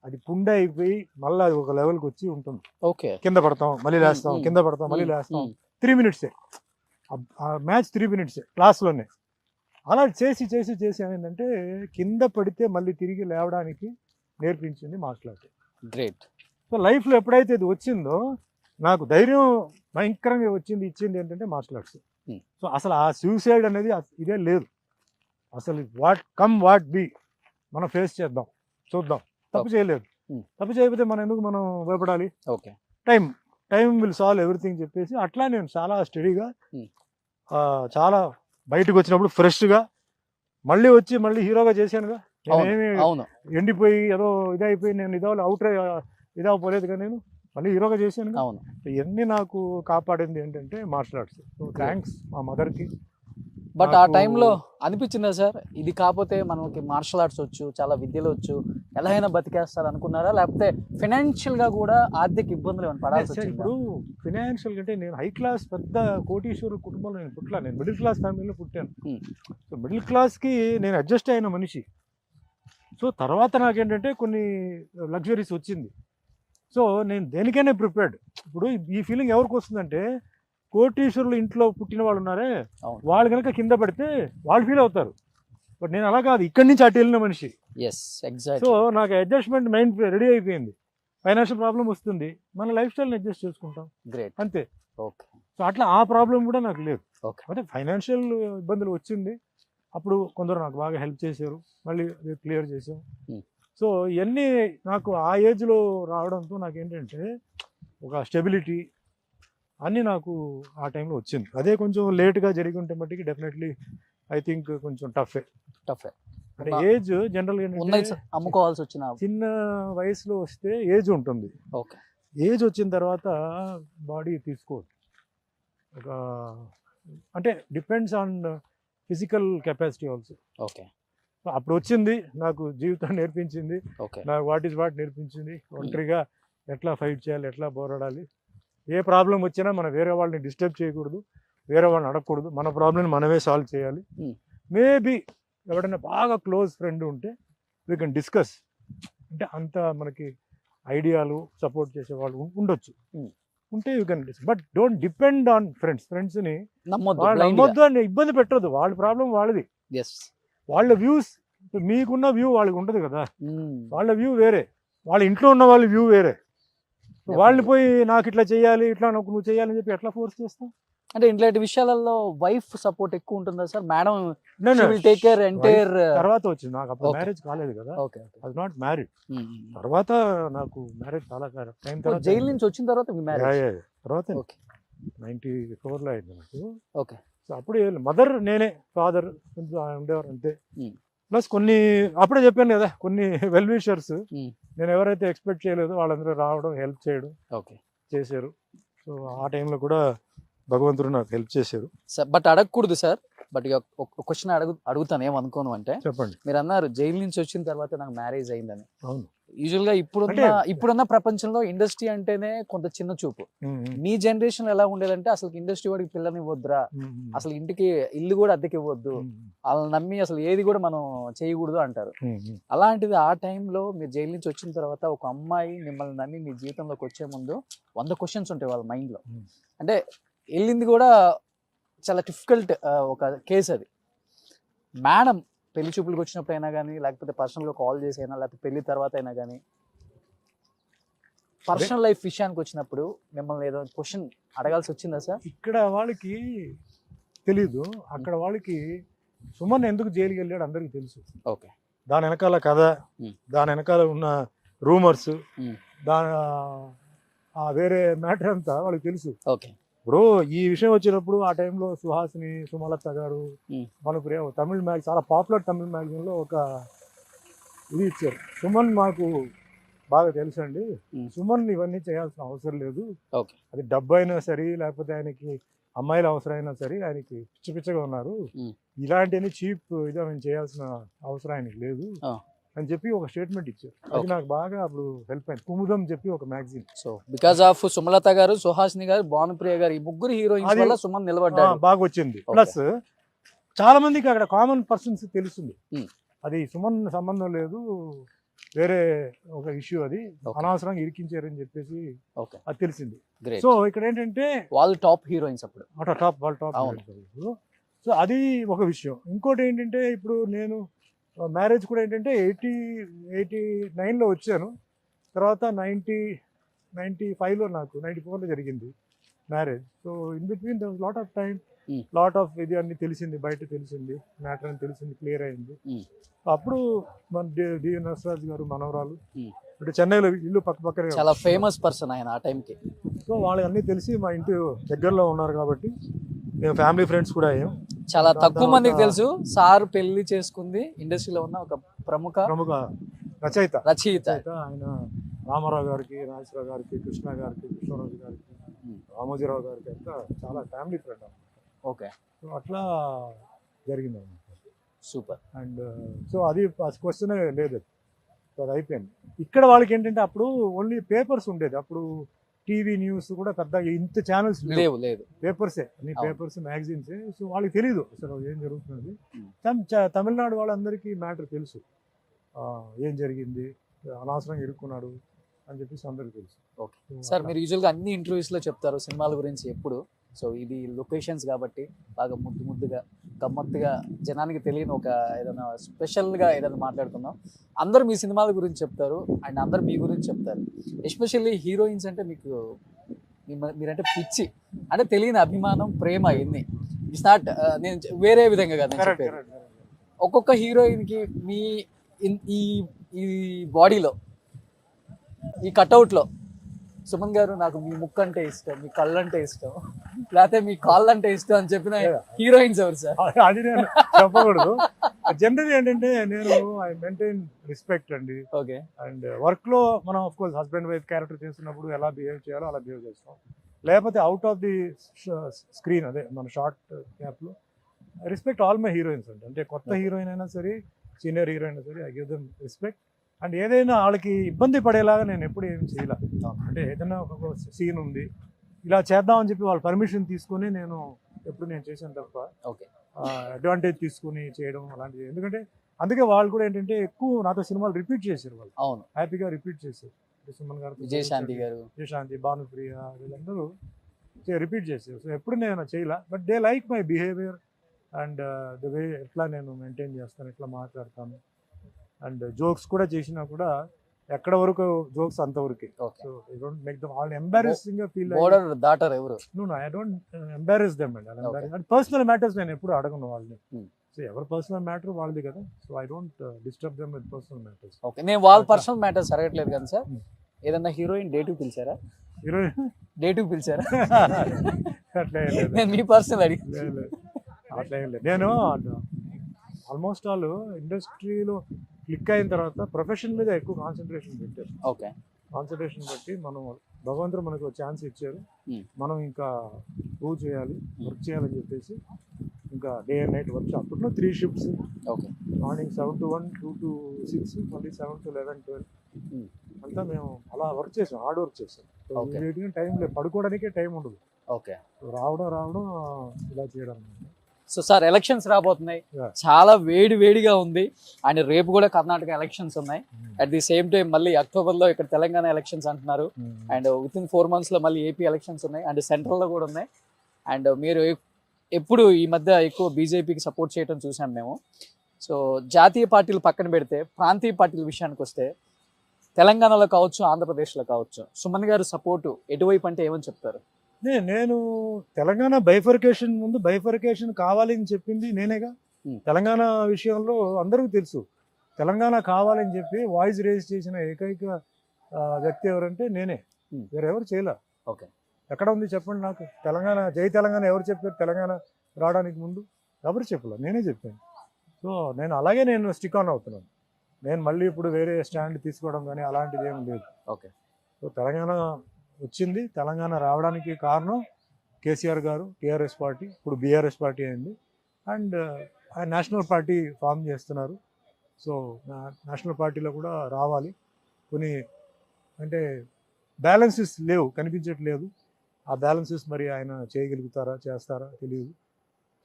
అది పుండ అయిపోయి మళ్ళీ అది ఒక లెవెల్కి వచ్చి ఉంటుంది. ఓకే. కింద పడతాం, మళ్ళీ లేస్తాం, కింద పడతాం, మళ్ళీ లేస్తాం. 3 minutes ఆ మ్యాచ్ 3 minutes క్లాస్లోనే. అలా చేసి ఏమైందంటే కింద పడితే మళ్ళీ తిరిగి లేవడానికి నేర్పించింది మార్షల్ ఆర్ట్. గ్రేట్. సో లైఫ్లో ఎప్పుడైతే ఇది వచ్చిందో నాకు ధైర్యం భయంకరంగా ఇచ్చింది ఏంటంటే మార్షల్ ఆర్ట్స్. సో అసలు ఆ సూసైడ్ అనేది ఇదే లేదు. అసలు వాట్ బి మనం ఫేస్ చేద్దాం, చూద్దాం. తప్పు చేయలేదు, తప్పు చేయకపోతే మనం భయపడాలి. Okay. Time will solve everything చెప్పేసి అట్లా నేను చాలా స్టడీగా, చాలా బయటకు వచ్చినప్పుడు ఫ్రెష్గా మళ్ళీ హీరోగా చేశానుగా. నేనేమి ఎండిపోయి ఏదో ఇదైపోయి నేను ఇదవపోలేదు కానీ నేను మళ్ళీ హీరోగా చేశాను. ఇవన్నీ నాకు కాపాడింది ఏంటంటే మార్షల్ ఆర్ట్స్. సో థ్యాంక్స్ మా మదర్కి. బట్ ఆ టైంలో అనిపించిందా సార్, ఇది కాకపోతే మనకి మార్షల్ ఆర్ట్స్ వచ్చు, చాలా విద్యలు వచ్చు, ఎలా అయినా బతికేస్తారు అనుకున్నారా? లేకపోతే ఫైనాన్షియల్గా కూడా ఆర్థిక ఇబ్బందులు ఏమైనా పడాల్సి వచ్చిందా? ఇప్పుడు ఫైనాన్షియల్ అంటే నేను హై క్లాస్ పెద్ద కోటీశ్వరు కుటుంబంలో నేను పుట్టలా, నేను మిడిల్ క్లాస్ ఫ్యామిలీలో పుట్టాను. సో మిడిల్ క్లాస్కి నేను అడ్జస్ట్ అయిన మనిషి. సో తర్వాత నాకేంటంటే కొన్ని లగ్జరీస్ వచ్చింది. సో నేను దేనికైనా ప్రిపేర్డ్. ఇప్పుడు ఈ ఫీలింగ్ ఎవరికి వస్తుందంటే కోటీశ్వరులు ఇంట్లో పుట్టిన వాళ్ళు ఉన్నారే, వాళ్ళు కనుక కింద పడితే వాళ్ళు ఫీల్ అవుతారు. బట్ నేను అలా కాదు, ఇక్కడి నుంచి అటు వెళ్ళిన మనిషి. సో నాకు అడ్జస్ట్మెంట్ మైండ్ రెడీ అయిపోయింది. ఫైనాన్షియల్ ప్రాబ్లం వస్తుంది, మన లైఫ్ స్టైల్ని అడ్జస్ట్ చేసుకుంటాం, అంతే. సో అట్లా ఆ ప్రాబ్లం కూడా నాకు లేదు. అంటే ఫైనాన్షియల్ ఇబ్బందులు వచ్చింది, అప్పుడు కొందరు నాకు బాగా హెల్ప్ చేశారు, మళ్ళీ క్లియర్ చేసాం. సో ఇవన్నీ నాకు ఆ ఏజ్లో రావడంతో నాకు ఏంటంటే ఒక స్టెబిలిటీ అన్నీ నాకు ఆ టైంలో వచ్చింది. అదే కొంచెం లేట్గా జరిగి ఉంటే మట్టికి డెఫినెట్లీ ఐ థింక్ కొంచెం టఫే. అంటే ఏజ్ జనరల్గా అమ్ముకోవాల్సి వచ్చిన చిన్న వయసులో వస్తే ఏజ్ ఉంటుంది. ఏజ్ వచ్చిన తర్వాత బాడీ తీసుకోదు. ఒక అంటే depends on physical capacity also. అప్పుడు వచ్చింది, నాకు జీవితాన్ని నేర్పించింది, నాకు వాట్ నేర్పించింది. ఒంటరిగా ఎట్లా ఫైట్ చేయాలి, ఎట్లా పోరాడాలి, ఏ ప్రాబ్లం వచ్చినా మనం వేరే వాళ్ళని డిస్టర్బ్ చేయకూడదు, వేరే వాళ్ళని అడగకూడదు, మన ప్రాబ్లమ్ మనమే సాల్వ్ చేయాలి. మేబీ ఎవరైనా బాగా క్లోజ్ ఫ్రెండ్ ఉంటే వీ కెన్ డిస్కస్, అంటే అంత మనకి ఐడియాలు సపోర్ట్ చేసే వాళ్ళు ఉండొచ్చు, ఉంటే you can discuss. But don't depend on ఫ్రెండ్స్ని నమ్మొద్దు అని ఇబ్బంది పెట్టద్దు. వాళ్ళ ప్రాబ్లం వాళ్ళది, వాళ్ళ వ్యూస్, మీకున్న వ్యూ వాళ్ళకి ఉంటుంది కదా, వాళ్ళ వ్యూ వేరే, వాళ్ళ ఇంట్లో ఉన్న వాళ్ళ వ్యూ వేరే. వాళ్ళని పోయి నాకు ఇట్లా చేయాలి, ఇట్లా నువ్వు చేయాలని చెప్పి ఎట్లా ఫోర్స్ చేస్తాం? అంటే ఇట్లాంటి విషయాలలో వైఫ్ సపోర్ట్ ఎక్కువ ఉంటుందా sir? Madam take care entire తర్వాత వచ్చింది నాకు, అప్పుడు మ్యారేజ్ కాలేదు కదా, ఐ వాజ్ నాట్ మ్యారీడ్. తర్వాత నాకు మ్యారేజ్ చాలా టైం తర్వాత, జైలు నుంచి వచ్చిన తర్వాత తర్వాత 94లో అయింది నాకు. సో అప్పుడు మదర్ నేనే, ఫాదర్ ఉండేవారు అంతే. ప్లస్ కొన్ని అప్పుడే చెప్పాను కదా, కొన్ని వెల్ విషర్స్ నేను ఎవరైతే ఎక్స్పెక్ట్ చేయలేదో వాళ్ళందరూ రావడం, హెల్ప్ చేయడం చేశారు. సో ఆ టైంలో కూడా భగవంతుడు నాకు హెల్ప్ చేశారు. బట్ అడగకూడదు సార్, బట్ ఒక క్వశ్చన్ అడుగుతాను, ఏమనుకోను అంటే, చెప్పండి. మీరు అన్నారు జైలు నుంచి వచ్చిన తర్వాత నాకు మ్యారేజ్ అయిందని. అవును. యూజువల్ గా ఇప్పుడున్న ప్రపంచంలో ఇండస్ట్రీ అంటేనే కొంత చిన్న చూపు. మీ జనరేషన్ ఎలా ఉండేదంటే అసలు ఇండస్ట్రీ వాడికి పిల్లని ఇవ్వద్దురా, అసలు ఇంటికి ఇల్లు కూడా అద్దెకి ఇవ్వద్దు, వాళ్ళని నమ్మి అసలు ఏది కూడా మనం చేయకూడదు అంటారు. అలాంటిది ఆ టైంలో మీరు జైలు నుంచి వచ్చిన తర్వాత ఒక అమ్మాయి మిమ్మల్ని నమ్మి మీ జీవితంలోకి వచ్చే ముందు 100 క్వశ్చన్స్ ఉంటాయి వాళ్ళ మైండ్ లో. అంటే వెళ్ళింది కూడా చాలా డిఫికల్ట్ ఒక కేసు అది. మేడం పెళ్లి చూపులకు వచ్చినప్పుడు అయినా కానీ, లేకపోతే పర్సనల్గా కాల్ చేసి అయినా, లేకపోతే పెళ్లి తర్వాత అయినా కానీ, పర్సనల్ లైఫ్ విషయానికి వచ్చినప్పుడు మిమ్మల్ని ఏదో క్వశ్చన్ అడగాల్సి వచ్చిందా సార్? ఇక్కడ వాళ్ళకి తెలీదు, అక్కడ వాళ్ళకి సుమన్ ఎందుకు జైలుకి వెళ్ళాడు అందరికి తెలుసు. ఓకే. దాని వెనకాల కథ, దాని వెనకాల ఉన్న రూమర్స్, దాని వేరే మ్యాటర్ అంతా వాళ్ళకి తెలుసు. ఓకే. ఇప్పుడు ఈ విషయం వచ్చినప్పుడు ఆ టైంలో సుహాసిని, సుమలత గారు, మనకు తమిళ మ్యాగజైన్, చాలా పాపులర్ తమిళ మ్యాగజైన్లో ఒక ఇది ఇచ్చారు, సుమన్ మాకు బాగా తెలుసు అండి, సుమన్ ఇవన్నీ చేయాల్సిన అవసరం లేదు, అది డబ్బు అయినా సరే లేకపోతే ఆయనకి అమ్మాయిల అవసరం అయినా సరే ఆయనకి పిచ్చగా ఉన్నారు, ఇలాంటివన్నీ చీప్ ఇదే మేము చేయాల్సిన అవసరం ఆయనకి లేదు అని చెప్పి ఒక స్టేట్మెంట్ ఇచ్చారు. అది నాకు బాగా అప్పుడు హెల్ప్ అయింది. కుముదం చెప్పి ఒక magazine. So because of Sumalatha గారు, సుహాసిని గారు, భానుప్రియ గారు, ఈ ముగ్గురు హీరోయిన్స్ వల్ల సుమన్ నిలబడ్డాడు, బాగా వచ్చింది. ప్లస్ చాలా మందికి అక్కడ కామన్ పర్సన్స్ తెలుస్తుంది అది సుమన్ సంబంధం లేదు, వేరే ఒక ఇష్యూ, అది అనవసరంగా ఇరికించారని చెప్పేసి అది తెలిసింది. సో ఇక్కడ ఏంటంటే వాళ్ళు టాప్ హీరోయిన్స్ అప్పుడు, వాళ్ళు టాప్. సో అది ఒక విషయం. ఇంకోటి ఏంటంటే ఇప్పుడు నేను మ్యారేజ్ కూడా ఏంటంటే 89లో వచ్చాను, తర్వాత 95లో నాకు 94లో జరిగింది marriage. So in between there was lot of time, lot of ఇది అన్ని తెలిసింది, బయట తెలిసింది, మ్యాటర్ అని తెలిసింది, క్లియర్ అయింది. అప్పుడు మన డి నరసరాజు గారు మనవరాలు, అంటే చెన్నైలో ఇల్లు పక్కనే, చాలా ఫేమస్ పర్సన్ ఆయన ఆ టైంకి. సో వాళ్ళకి అన్నీ తెలిసి మా ఇంటి దగ్గరలో ఉన్నారు కాబట్టి మేము ఫ్యామిలీ ఫ్రెండ్స్ కూడా అయ్యాం. చాలా తక్కువ మందికి తెలుసు సార్ పెళ్లి చేసుకుంది ఇండస్ట్రీలో ఉన్న ఒక ప్రముఖ రచయిత. ఆయన రామారావు గారికి, నాగేశ్వరరావు గారికి, కృష్ణ గారికి, కృష్ణరాజు గారికి, రామోజీరావు గారికి అంతా చాలా ఫ్యామిలీ ఫ్రెండ్ అన్నమాట. ఓకే. సో అట్లా జరిగింది అన్నమాట. సూపర్. అండ్ సో అది క్వశ్చన్ లేదు, సో అది అయిపోయింది. ఇక్కడ వాళ్ళకి ఏంటంటే అప్పుడు ఓన్లీ పేపర్స్ ఉండేది, అప్పుడు టీవీ న్యూస్ కూడా పెద్దగా ఇంత ఛానల్స్ లేవు, పేపర్సే, అన్ని పేపర్స్, మ్యాగజైన్సే. సో వాళ్ళకి తెలీదు అసలు ఏం జరుగుతుంది. తమిళనాడు వాళ్ళందరికీ మ్యాటర్ తెలుసు, ఏం జరిగింది, అనవసరంగా ఇరుక్కున్నాడు అని చెప్పేసి అందరికీ తెలుసు. ఓకే సార్, మీరు యూజువల్గా అన్ని ఇంటర్వ్యూస్లో చెప్తారు సినిమాల గురించి ఎప్పుడు. సో ఇది లొకేషన్స్ కాబట్టి బాగా ముద్దుగా గమ్మత్తుగా జనానికి తెలియని ఒక ఏదైనా స్పెషల్గా ఏదైనా మాట్లాడుకుందాం. అందరూ మీ సినిమాల గురించి చెప్తారు అండ్ అందరు మీ గురించి చెప్తారు. ఎస్పెషల్లీ హీరోయిన్స్ అంటే మీకు మీరంటే పిచ్చి, అంటే తెలియని అభిమానం, ప్రేమ, ఇన్ని. ఇట్స్ నాట్ నేను వేరే విధంగా కాదు చెప్పేది. ఒక్కొక్క హీరోయిన్కి మీ ఈ బాడీలో, ఈ కట్అవుట్లో సుమన్ గారు నాకు మీ ముక్కు అంటే ఇష్టం, మీ కళ్ళు అంటే ఇష్టం, లేకపోతే మీ కాళ్ళు అంటే ఇష్టం అని చెప్పిన హీరోయిన్స్ ఎవరు సార్? అది నేను చెప్పకూడదు. జనరల్ ఏంటంటే నేను ఐ మెయింటైన్ రెస్పెక్ట్ అండి. ఓకే. అండ్ వర్క్ లో మనం of course husband wife character చేస్తున్నప్పుడు ఎలా బిహేవ్ చేయాలో అలా బిహేవ్ చేస్తాం. లేకపోతే అవుట్ ఆఫ్ ది స్క్రీన్, అదే మన షార్ట్ క్యాప్ లో రెస్పెక్ట్ ఆల్ మై హీరోయిన్స్ అండి. అంటే కొత్త హీరోయిన్ అయినా సరే, సీనియర్ హీరోయిన్ అయినా సరే, I give them respect. And ఏదైనా వాళ్ళకి ఇబ్బంది పడేలాగా నేను ఎప్పుడు ఏం చేయలే. అంటే ఏదైనా ఒక సీన్ ఉంది ఇలా చేద్దామని చెప్పి వాళ్ళ పర్మిషన్ తీసుకుని నేను ఎప్పుడు నేను చేశాను తప్ప అడ్వాంటేజ్ తీసుకుని చేయడం అలాంటిది. ఎందుకంటే అందుకే వాళ్ళు కూడా ఏంటంటే ఎక్కువ నాతో సినిమాలు రిపీట్ చేశారు, వాళ్ళు హ్యాపీగా రిపీట్ చేశారు. సుమన్ గారు, విజయశాంతి, భానుప్రియ, వీళ్ళందరూ రిపీట్ చేశారు. సో ఎప్పుడు నేను చేయలే, but they like my behaviour and the way ఎట్లా నేను మెయింటైన్ చేస్తాను, ఎట్లా మాట్లాడతాను. అండ్ జోక్స్ కూడా చేసినా కూడా ఎక్కడ వరకు జోక్స్ అంతవరకే. So I don't make them all embarrassing గా ఫీల్. బోర్డర్ దాటర్ ఎవరు? No I don't embarrass them and personal matters నేను ఎప్పుడు అడగను వాళ్ళని. సో ఎవరి పర్సనల్ మ్యాటర్ వాళ్ళది కదా, so I don't disturb them with personal matters. Okay. నేను వాళ్ళ పర్సనల్ మ్యాటర్స్ అడగట్లేదు కదా సార్. ఏదన్నా హీరోయిన్ డేటివ్ పిలిచారా? డేటివ్ పిలిచారా? అట్లా ఏం లేదు, నేను మీ పర్సనల్ అడిగి. అట్లా ఏం లేదు. నేను ఆల్మోస్ట్ ఆల్ ఇండస్ట్రీలో క్లిక్ అయిన తర్వాత ప్రొఫెషన్ మీద ఎక్కువ కాన్సన్ట్రేషన్ పెట్టారు. ఓకే. కాన్సన్ట్రేషన్ బట్టి మనం భగవంతుడు మనకు ఛాన్స్ ఇచ్చారు, మనం ఇంకా ప్రూవ్ చేయాలి, వర్క్ చేయాలని చెప్పేసి ఇంకా డే అండ్ నైట్ వర్క్. అప్పట్లో 3 shifts, okay. Morning 7 to 1, 2 to 6, మళ్ళీ 7 to 11, 12 అంతా మేము అలా వర్క్ చేసాం, హార్డ్ వర్క్ చేసాం. Okay. వీటికి టైం లేదు, పడుకోవడానికే టైం ఉండదు. ఓకే. రావడం ఇలా చేయడం. సో సార్ ఎలక్షన్స్ రాబోతున్నాయి, Yeah. చాలా వేడిగా ఉంది. అండ్ రేపు కూడా కర్ణాటక ఎలక్షన్స్ ఉన్నాయి. అట్ ది సేమ్ టైం మళ్ళీ అక్టోబర్లో ఇక్కడ తెలంగాణ ఎలక్షన్స్ అంటున్నారు. అండ్ విత్ ఇన్ 4 months లో మళ్ళీ ఏపీ ఎలక్షన్స్ ఉన్నాయి, అండ్ సెంట్రల్లో కూడా ఉన్నాయి. అండ్ మీరు ఎప్పుడు ఈ మధ్య ఎక్కువ బీజేపీకి సపోర్ట్ చేయడం చూసాం మేము. సో జాతీయ పార్టీలు పక్కన పెడితే ప్రాంతీయ పార్టీల విషయానికి వస్తే తెలంగాణలో కావచ్చు, ఆంధ్రప్రదేశ్లో కావచ్చు, సుమన్ గారు సపోర్టు ఎటువైపు అంటే ఏమని చెప్తారు? నేను తెలంగాణ ముందు బైఫర్కేషన్ కావాలని చెప్పింది నేనేగా. తెలంగాణ విషయంలో అందరికీ తెలుసు, తెలంగాణ కావాలని చెప్పి వాయిస్ రేజ్ చేసిన ఏకైక వ్యక్తి ఎవరంటే నేనే, వేరెవరు చేయలే. ఓకే. ఎక్కడ ఉంది చెప్పండి నాకు? తెలంగాణ జై తెలంగాణ ఎవరు చెప్పారు? తెలంగాణ రావడానికి ముందు ఎవరు చెప్పలే, నేనే చెప్పాను. సో నేను అలాగే స్టిక్ ఆన్ అవుతున్నాను. నేను మళ్ళీ ఇప్పుడు వేరే స్టాండ్ తీసుకోవడం కానీ అలాంటిది ఏం లేదు. ఓకే. సో తెలంగాణ వచ్చింది, తెలంగాణ రావడానికి కారణం కేసీఆర్ గారు, టీఆర్ఎస్ పార్టీ, ఇప్పుడు బీఆర్ఎస్ పార్టీ అయింది. అండ్ ఆయన నేషనల్ పార్టీ ఫామ్ చేస్తున్నారు. సో నేషనల్ పార్టీలో కూడా రావాలి. కొన్ని అంటే బ్యాలెన్సెస్ లేవు, కనిపించట్లేదు. ఆ బ్యాలెన్సెస్ మరి ఆయన చేయగలుగుతారా, చేస్తారా తెలియదు.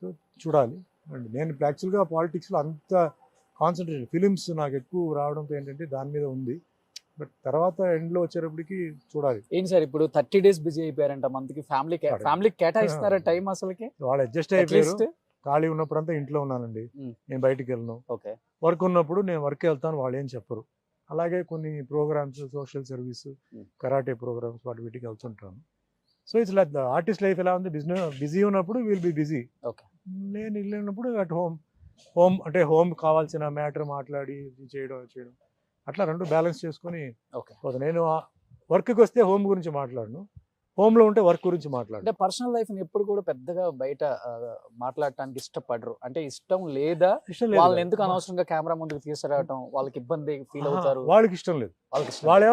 సో చూడాలి. అండ్ నేను యాక్చువల్గా పాలిటిక్స్లో అంత కాన్సన్ట్రేషన్, ఫిలిమ్స్ నాకు ఎక్కువ రావడంతో ఏంటంటే దాని మీద ఉంది. బట్ తర్వాత ఎండ్లో వచ్చేటప్పటికి చూడాలి. ఏంటి సార్ ఇప్పుడు 30 days బిజీ అయిపోయారంట, మంత్కి ఫ్యామిలీకి కేటాయిస్తున్నారా టైం? అసలుకి వాళ్ళు అడ్జస్ట్ అయిపోయారు. ఖాళీ ఉన్నప్పుడంతా ఇంట్లో ఉన్నానండి, నేను బయటికి వెళ్ళను. ఓకే. వర్క్ ఉన్నప్పుడు నేను వర్క్ వెళ్తాను, వాళ్ళు ఏం చెప్పరు. అలాగే కొన్ని programmes, social service, karate programmes, వాటి వీటికి వెళ్తుంటాను. So it's like the artist life ఎలా ఉంది, బిజీ ఉన్నప్పుడు విల్ బి బిజీ. ఓకే. నేను వెళ్ళినప్పుడు అట్ హోమ్ అంటే హోమ్ కావాల్సిన మ్యాటర్ మాట్లాడి చేయడం అట్లా రెండు బ్యాలెన్స్ చేసుకొని. ఓకే. నేను వర్క్కి వస్తే హోమ్ గురించి మాట్లాడను, హోమ్లో ఉంటే వర్క్ గురించి మాట్లాడు. అంటే పర్సనల్ లైఫ్ ఎప్పుడు కూడా పెద్దగా బయట మాట్లాడటానికి ఇష్టపడరు, అంటే ఇష్టం లేదా వాళ్ళని ఎందుకు అనవసరంగా కెమెరా ముందుకు తీసుకురావటం, వాళ్ళకి ఇబ్బంది ఫీల్ అవుతారు? వాళ్ళకి ఇష్టం లేదు. వాళ్ళు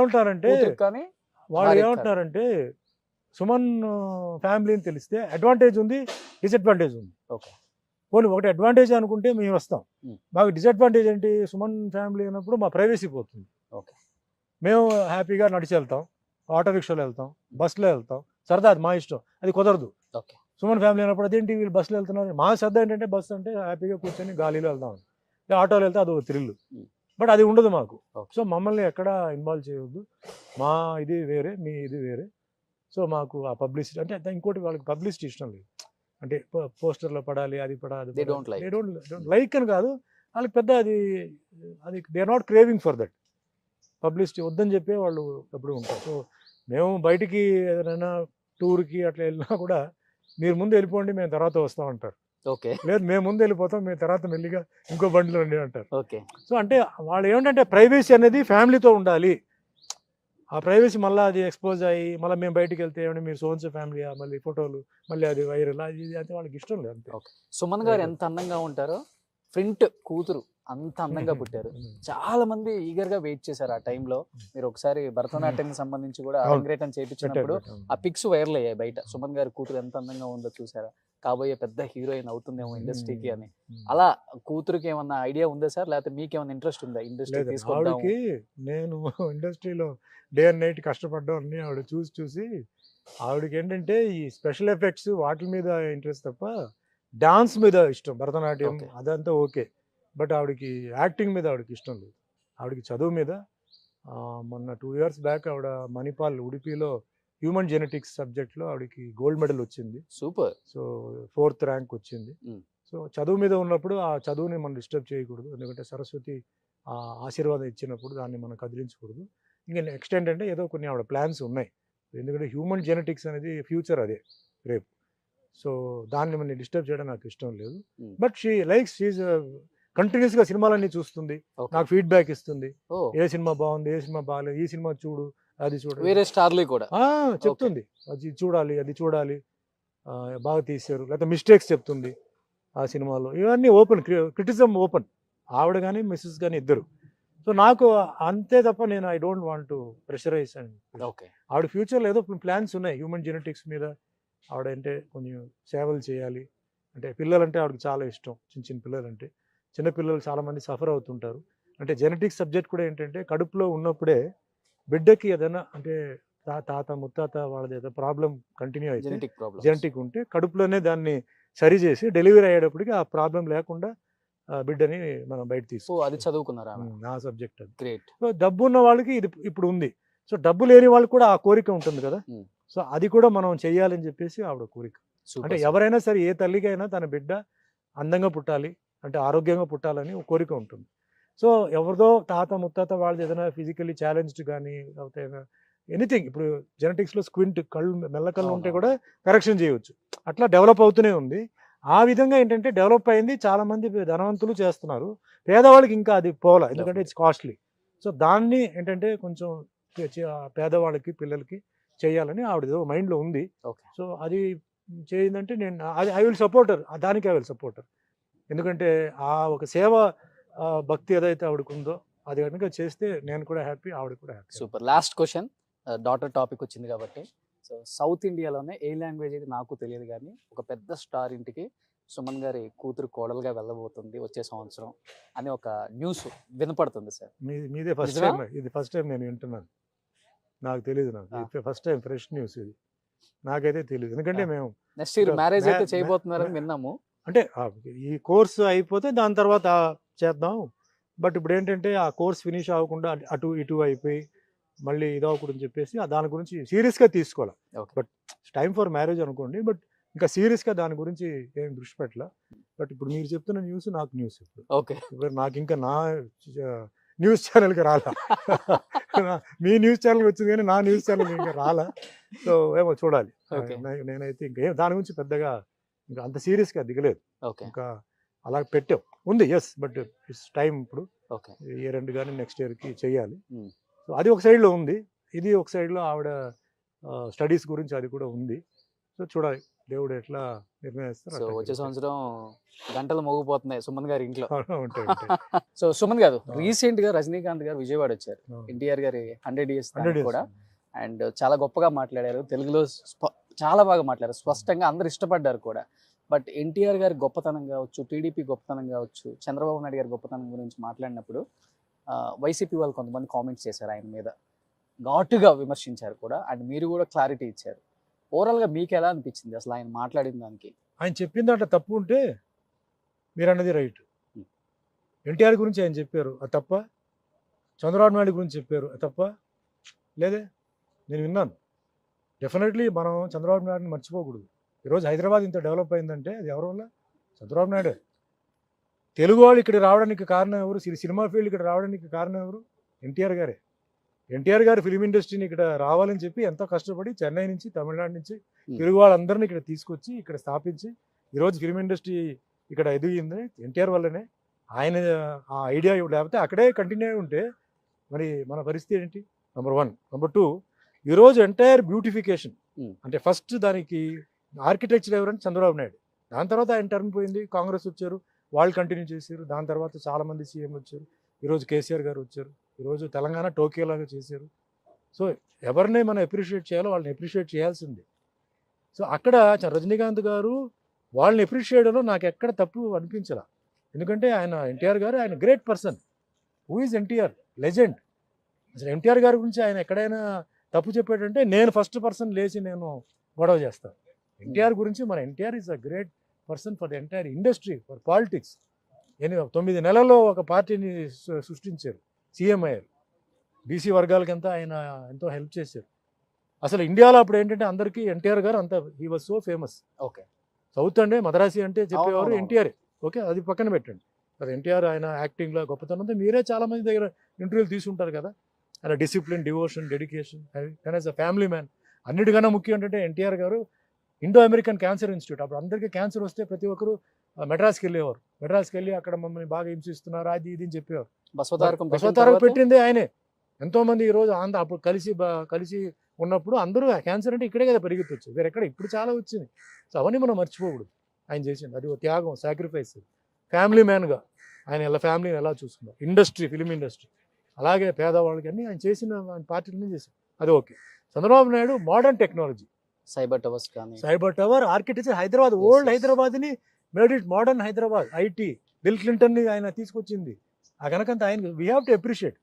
ఏమంటారంటే సుమన్ ఫ్యామిలీ అని తెలిస్తే అడ్వాంటేజ్ ఉంది, డిసడ్వాంటేజ్ ఉంది. ఓకే. పోనీ ఒకటి అడ్వాంటేజ్ అనుకుంటే మేము వస్తాం, మాకు డిసడ్వాంటేజ్ ఏంటి, సుమన్ ఫ్యామిలీ అన్నప్పుడు మా ప్రైవసీ పోతుంది. ఓకే. మేము హ్యాపీగా నడిచి వెళ్తాం, ఆటో రిక్షాలో వెళ్తాం, బస్సులో వెళ్తాం, సరదా అది మా ఇష్టం. అది కుదరదు ఓకే. సుమన్ ఫ్యామిలీ అన్నప్పుడు అదేంటి వీళ్ళు బస్సులో వెళ్తున్నారు. మా సరదా ఏంటంటే బస్సు అంటే హ్యాపీగా కూర్చొని గాలిలో వెళ్దాం, ఆటోలో వెళ్తే అది ఒక థ్రిల్. బట్ అది ఉండదు మాకు. సో మమ్మల్ని ఎక్కడ ఇన్వాల్వ్ చేయవద్దు, మా ఇది వేరే, మీ ఇది వేరే. సో మాకు ఆ పబ్లిసిటీ అంటే ఇంకోటి, వాళ్ళకి పబ్లిసిటీ ఇష్టం లేదు. అంటే పోస్టర్లో పడాలి, అది పడాలి, దే డోంట్ లైక్ అని కాదు, వాళ్ళకి పెద్ద అది they are not craving for that publicity. వద్దని చెప్పే వాళ్ళు ఎప్పుడు ఉంటారు. సో మేము బయటికి ఏదైనా టూర్కి అట్లా వెళ్ళినా కూడా మీరు ముందు వెళ్ళిపోండి, మేము తర్వాత వస్తామంటారు. ఓకే. లేదు మేము ముందు వెళ్ళిపోతాం, మేము తర్వాత మెల్లిగా ఇంకో బండిలో ఉండి అంటారు. ఓకే. సో అంటే వాళ్ళు ఏమిటంటే ప్రైవసీ అనేది ఫ్యామిలీతో ఉండాలి. ఆ ప్రైవసీ మళ్ళీ అది ఎక్స్పోజ్ అయ్యి మళ్ళీ మేము బయటికి వెళ్తే ఏమంటే మీరు సోన్స్ ఫ్యామిలీ, మళ్ళీ ఫోటోలు, మళ్ళీ అది వైరల్, అది అంటే వాళ్ళకి ఇష్టం లేదు. అంతే. సుమన్ గారు ఎంత అందంగా ఉంటారో, ఫ్రంట్ కూతురు అంత అందంగా పుట్టారు. చాలా మంది ఈగర్ గా వెయిట్ చేశారు ఆ టైంలో. మీరు ఒకసారి భరతనాట్యం సంబంధించి కూడా అరంగేట్రం చేయించినప్పుడు ఆ పిక్స్ వైరల్ అయ్యాయి బయట. సుమన్ గారి కూతురు ఎంత అందంగా ఉందో చూసారా, కాబోయే పెద్ద హీరోయిన్ అవుతుందేమో ఇండస్ట్రీకి అని. అలా కూతురుకి ఏమన్నా ఐడియా ఉందా సార్, లేకపోతే మీకేమన్నా ఇంట్రెస్ట్ ఉందా ఇండస్ట్రీ తీసుకోవడం? నేను ఇండస్ట్రీలో డే అండ్ నైట్ కష్టపడ్డాం అన్ని ఆవిడ చూసి ఆవిడకి ఏంటంటే ఈ స్పెషల్ ఎఫెక్ట్స్ వాటి మీద ఇంట్రెస్ట్ తప్ప డాన్స్ మీద ఇష్టం, భరతనాట్యం అదంతా ఓకే. బట్ ఆవిడకి యాక్టింగ్ మీద ఆవిడకి ఇష్టం లేదు. ఆవిడకి చదువు మీద మొన్న 2 years బ్యాక్ ఆవిడ మణిపాల్ ఉడిపిలో హ్యూమన్ జెనెటిక్స్ సబ్జెక్ట్లో ఆవిడకి గోల్డ్ మెడల్ వచ్చింది. సూపర్. సో 4th ర్యాంక్ వచ్చింది. సో చదువు మీద ఉన్నప్పుడు ఆ చదువుని మనం డిస్టర్బ్ చేయకూడదు, ఎందుకంటే సరస్వతి ఆశీర్వాదం ఇచ్చినప్పుడు దాన్ని మనం కదిలించకూడదు. ఇంకా నెక్స్ట్ ఏంటంటే ఏదో కొన్ని ఆవిడ ప్లాన్స్ ఉన్నాయి, ఎందుకంటే హ్యూమన్ జెనెటిక్స్ అనేది ఫ్యూచర్ అదే రేపు. సో దాన్ని మనం డిస్టర్బ్ చేయడం నాకు ఇష్టం లేదు. బట్ షీఈ్ కంటిన్యూస్గా సినిమాలన్నీ చూస్తుంది, నాకు ఫీడ్బ్యాక్ ఇస్తుంది, ఏ సినిమా బాగుంది, ఏ సినిమా బాగాలేదు, ఈ సినిమా చూడు, అది చూడు, వేరే స్టార్లు కూడా చెప్తుంది, అది చూడాలి, అది చూడాలి, బాగా తీశారు, లేకపోతే మిస్టేక్స్ చెప్తుంది ఆ సినిమాలో. ఇవన్నీ ఓపెన్ క్రిటిసిజం ఓపెన్, ఆవిడ కానీ మిస్సెస్ కానీ ఇద్దరు. సో నాకు అంతే తప్ప నేను I don't want to pressurise. And ఆవిడ ఫ్యూచర్లో ఏదో ప్లాన్స్ ఉన్నాయి హ్యూమన్ జెనెటిక్స్ మీద, ఆవిడ అంటే కొంచెం సేవలు చేయాలి అంటే పిల్లలంటే ఆవిడకి చాలా ఇష్టం, చిన్న చిన్న పిల్లలంటే. చిన్న పిల్లలు చాలామంది సఫర్ అవుతుంటారు. అంటే జెనెటిక్స్ సబ్జెక్ట్ కూడా ఏంటంటే కడుపులో ఉన్నప్పుడే బిడ్డకి ఏదైనా అంటే తాత ముత్తాత వాళ్ళది ఏదైనా ప్రాబ్లం కంటిన్యూ అయితే జెనెటిక్ ప్రాబ్లమ్. జెనెటిక్ ఉంటే కడుపులోనే దాన్ని సరి చేసి డెలివరీ అయ్యేటప్పటికి ఆ ప్రాబ్లం లేకుండా బిడ్డని మనం బయట ఓ తీసుకో. అది చదువుకున్నారా? నా సబ్జెక్ట్ అది. గ్రేట్. సో డబ్బు ఉన్న వాళ్ళకి ఇది ఇప్పుడు ఉంది. సో డబ్బు లేని వాళ్ళకి కూడా ఆ కోరిక ఉంటుంది కదా. Hmm. సో అది కూడా మనం చెయ్యాలని చెప్పేసి ఆవిడ కోరిక. సూపర్ అంటే సార్. ఎవరైనా సరే ఏ తల్లికైనా తన బిడ్డ అందంగా పుట్టాలి అంటే ఆరోగ్యంగా పుట్టాలని ఒక కోరిక ఉంటుంది. సో ఎవరిదో తాత ముత్తాత వాళ్ళది ఏదైనా ఫిజికల్లీ ఛాలెంజ్డ్ కానీ లేకపోతే ఎనీథింగ్, ఇప్పుడు జెనెటిక్స్లో స్క్వింట్ కళ్ళు మెల్లకళ్ళు ఉంటే కూడా కరెక్షన్ చేయవచ్చు. అట్లా డెవలప్ అవుతూనే ఉంది. ఆ విధంగా ఏంటంటే డెవలప్ అయింది, చాలామంది ధనవంతులు చేస్తున్నారు, పేదవాళ్ళకి ఇంకా అది పోలే, ఎందుకంటే ఇట్స్ కాస్ట్లీ. సో దాన్ని ఏంటంటే కొంచెం పేదవాళ్ళకి పిల్లలకి చేయాలని ఆవిడ మైండ్లో ఉంది. ఓకే. సో అది చేయిందంటే నేను అది ఐ విల్ సపోర్టర్, దానికి ఐ విల్ సపోర్టర్. ఎందుకంటే ఆ ఒక సేవ భక్తి ఏదైతే ఆవిడకు ఉందో అది కనుక చేస్తే నేను కూడా హ్యాపీ, ఆవిడ కూడా happy. Super. Last question, daughter topic వచ్చింది కాబట్టి. సో సౌత్ ఇండియాలోనే ఏ లాంగ్వేజ్ అయితే నాకు తెలియదు కానీ ఒక పెద్ద స్టార్ ఇంటికి సుమన్ గారి కూతురు కోడలుగా వెళ్ళబోతుంది వచ్చే సంవత్సరం అని ఒక న్యూస్ వినపడుతుంది సార్. మీదే ఫస్ట్ నిజమా? టైం, ఇది ఫస్ట్ టైం నేను వింటున్నాను. నాకు తెలియదు, నాకు ఫస్ట్ టైం ఫ్రెష్ న్యూస్ ఇది, నాకైతే తెలియదు. ఎందుకంటే మేము నెక్స్ట్ ఇయర్ మ్యారేజ్ అయితే మ్యా- చేయబోతున్నారని విన్నాము. అంటే ఈ కోర్సు అయిపోతే దాని తర్వాత చేద్దాం. బట్ ఇప్పుడు ఏంటంటే ఆ కోర్స్ ఫినిష్ అవ్వకుండా అటు ఇటు అయిపోయి మళ్ళీ ఇదవకూడదని చెప్పేసి దాని గురించి సీరియస్గా తీసుకోవాలి. Okay. But time for marriage అనుకోండి, బట్ ఇంకా సీరియస్గా దాని గురించి ఏం దృష్టి పెట్టాల. బట్ ఇప్పుడు మీరు చెప్తున్న న్యూస్ నాకు న్యూస్ ఓకే. ఇప్పుడు నాకు ఇంకా నా న్యూస్ ఛానల్కి రాలా. మీ న్యూస్ ఛానల్కి వచ్చింది కానీ నా న్యూస్ ఛానల్కి ఇంకా రాలా. సో ఏమో చూడాలి. Okay. నేనైతే ఇంకా దాని గురించి పెద్దగా ఇంకా అంత సీరియస్గా దిగలేదు. ఓకే. ఇంకా అలా పెట్టాం ఉంది. ఎస్, బట్ ఇట్స్ టైం ఇప్పుడు ఓకే. ఇయర్ ఎండ్ కానీ నెక్స్ట్ ఇయర్కి చేయాలి. Hmm. సో అది ఒక సైడ్లో ఉంది, ఇది ఒక సైడ్లో ఆవిడ స్టడీస్ గురించి అది కూడా ఉంది. సో చూడాలి దేవుడు ఎట్లా నిర్ణయిస్తారు. సో వచ్చే సంవత్సరం గంటలు మోగిపోతున్నాయి సుమన్ గారి ఇంట్లో. ఉంటాయి. సో సుమన్ గారు రీసెంట్ గా రజనీకాంత్ గారు విజయవాడ వచ్చారు, ఎన్టీఆర్ గారి 100 years 100 కూడా. అండ్ చాలా గొప్పగా మాట్లాడారు, తెలుగులో చాలా బాగా మాట్లాడారు, స్పష్టంగా అందరు ఇష్టపడ్డారు కూడా. బట్ ఎన్టీఆర్ గారి గొప్పతనం కావచ్చు, టీడీపీ గొప్పతనం కావచ్చు, చంద్రబాబు నాయుడు గారి గొప్పతనం గురించి మాట్లాడినప్పుడు వైసీపీ వాళ్ళు కొంతమంది కామెంట్స్ చేశారు, ఆయన మీద ఘాటుగా విమర్శించారు కూడా. అండ్ మీరు కూడా క్లారిటీ ఇచ్చారు. ఓవరాల్గా మీకు ఎలా అనిపించింది అసలు ఆయన మాట్లాడిన దానికి? ఆయన చెప్పింది అట్లా తప్పు ఉంటే మీరు అన్నది రైట్. ఎన్టీఆర్ గురించి ఆయన చెప్పారు, అది తప్ప? చంద్రబాబు నాయుడు గురించి చెప్పారు, అది తప్ప? లేదే, నేను విన్నాను. డెఫినెట్లీ మనం చంద్రబాబు నాయుడుని మర్చిపోకూడదు. ఈరోజు హైదరాబాద్ ఇంత డెవలప్ అయిందంటే అది ఎవరి వల్ల? చంద్రబాబు నాయుడే. తెలుగు వాళ్ళు ఇక్కడ రావడానికి కారణం ఎవరు? సినిమా ఫీల్డ్ ఇక్కడ రావడానికి కారణం ఎవరు? ఎన్టీఆర్ గారే. ఎన్టీఆర్ గారు ఫిలిం ఇండస్ట్రీని ఇక్కడ రావాలని చెప్పి ఎంతో కష్టపడి చెన్నై నుంచి, తమిళనాడు నుంచి తెలుగు వాళ్ళందరినీ ఇక్కడ తీసుకొచ్చి ఇక్కడ స్థాపించి ఈరోజు ఫిలిం ఇండస్ట్రీ ఇక్కడ ఎదిగింది ఎన్టీఆర్ వల్లనే. ఆయన ఆ ఐడియా లేకపోతే అక్కడే కంటిన్యూ అయి ఉంటే మరి మన పరిస్థితి ఏంటి? నెంబర్ 1. నెంబర్ 2, ఈరోజు ఎంటైర్ బ్యూటిఫికేషన్ అంటే ఫస్ట్ దానికి ఆర్కిటెక్చర్ ఎవరంటే చంద్రబాబు నాయుడు. దాని తర్వాత ఆయన టర్న్ పోయింది, కాంగ్రెస్ వచ్చారు, వాళ్ళు కంటిన్యూ చేశారు. దాని తర్వాత చాలామంది సీఎం వచ్చారు, ఈరోజు కేసీఆర్ గారు వచ్చారు, ఈరోజు తెలంగాణ టోక్యోలాగా చేశారు. సో ఎవరిని మనం అప్రిషియేట్ చేయాలో వాళ్ళని అప్రిషియేట్ చేయాల్సిందే. సో అక్కడ రజనీకాంత్ గారు వాళ్ళని అప్రిషియేట్ చేయడంలో నాకు ఎక్కడ తప్పు అనిపించలా. ఎందుకంటే ఆయన ఎన్టీఆర్ గారు ఆయన great person. Who is NTR? Legend. అసలు ఎన్టీఆర్ గారి గురించి ఆయన ఎక్కడైనా తప్పు చెప్పాడంటే నేను ఫస్ట్ పర్సన్ లేచి నేను గొడవ చేస్తాను. ఎన్టీఆర్ గురించి మన NTR is a great person for the entire industry, for politics. 9 నెలల్లో ఒక పార్టీని సృష్టించారు, సీఎం అయ్యారు, బీసీ వర్గాలకంతా ఆయన ఎంతో హెల్ప్ చేశారు. అసలు ఇండియాలో అప్పుడు ఏంటంటే అందరికీ ఎన్టీఆర్ గారు అంత he was so famous. Okay. South అంటే మద్రాసి అంటే చెప్పేవారు అవునవును. ఎన్టీఆర్. ఓకే, అది పక్కన పెట్టండి. అది ఎన్టీఆర్ ఆయన యాక్టింగ్లో గొప్పతనంతో మీరే చాలామంది దగ్గర ఇంటర్వ్యూలు తీసుకుంటారు కదా. ఆయన discipline, devotion, dedication, and as a family man. అన్నిటికన్నా ముఖ్యం ఏంటంటే ఎన్టీఆర్ గారు ఇండో అమెరికన్ క్యాన్సర్ ఇన్స్టిట్యూట్, అప్పుడు అందరికీ క్యాన్సర్ వస్తే ప్రతి ఒక్కరు మెడ్రాస్కి వెళ్ళేవారు. మెడ్రాస్కి వెళ్ళి అక్కడ మమ్మల్ని బాగా హింసిస్తున్నారు అది ఇది అని చెప్పేవారు. బసవతారకం పెట్టిందే ఆయనే. ఎంతోమంది ఈరోజు అప్పుడు కలిసి ఉన్నప్పుడు అందరూ క్యాన్సర్ అంటే ఇక్కడే కదా పరిగెత్తొచ్చు, వేరెక్కడ ఇప్పుడు చాలా వచ్చింది. సో అవన్నీ మనం మర్చిపోకూడదు. ఆయన చేసింది అది ఒక త్యాగం, సాక్రిఫైస్. ఫ్యామిలీ మ్యాన్గా ఆయన ఎలా ఫ్యామిలీని ఎలా చూసుకున్నారు, ఇండస్ట్రీ, ఫిలిం ఇండస్ట్రీ, అలాగే పేదవాళ్ళకి అన్నీ ఆయన చేసిన పార్టీలన్నీ చేశారు. అది okay. Chandrababu Naidu modern technology, cyber towers కానీ, cyber tower, architecture, Hyderabad, old హైదరాబాద్ని made it modern Hyderabad. IT Bill క్లింటన్ని ఆయన తీసుకొచ్చింది. ఆ కనుకంత ఆయన వీ హ్యావ్ టు అప్రిషియేట్.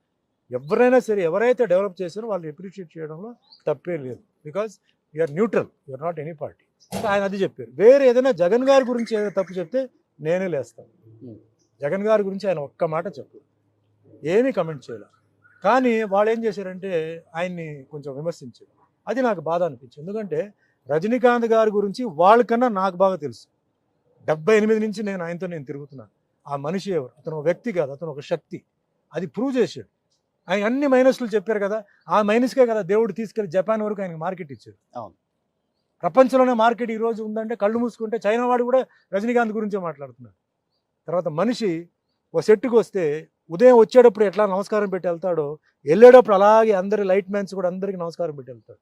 ఎవరైనా సరే ఎవరైతే డెవలప్ చేశారో వాళ్ళు అప్రిషియేట్ చేయడంలో తప్పే లేదు. Because you're neutral, you're not any party. So ఆయన అది చెప్పారు. వేరే ఏదైనా జగన్ గారి గురించి ఏదైనా తప్పు చెప్తే నేనే లేస్తాను. జగన్ గారి గురించి ఆయన ఒక్క మాట చెప్పారు, ఏమీ కమెంట్ చేయాలి. కానీ వాళ్ళు ఏం చేశారంటే ఆయన్ని కొంచెం విమర్శించారు. అది నాకు బాధ అనిపించింది. ఎందుకంటే రజనీకాంత్ గారి గురించి వాళ్ళకన్నా నాకు బాగా తెలుసు. 78 నుంచి ఆయనతో తిరుగుతున్నాను. ఆ మనిషి ఎవరు, అతను ఒక వ్యక్తి కాదు, అతను ఒక శక్తి. అది ప్రూవ్ చేశాడు. ఆయన అన్ని మైనస్లు చెప్పారు కదా, ఆ మైనస్కే కదా దేవుడు తీసుకెళ్లి జపాన్ వరకు ఆయనకు మార్కెట్ ఇచ్చాడు. అవును. ప్రపంచంలోనే మార్కెట్ ఈ రోజు ఉందంటే కళ్ళు మూసుకుంటే చైనా వాడు కూడా రజనీకాంత్ గురించే మాట్లాడుతున్నాడు. తర్వాత మనిషి ఓ సెట్కి వస్తే ఉదయం వచ్చేటప్పుడు ఎట్లా నమస్కారం పెట్టి వెళ్తాడో, వెళ్ళేటప్పుడు అలాగే అందరి లైట్ మ్యాన్స్ కూడా అందరికీ నమస్కారం పెట్టి వెళ్తాడు.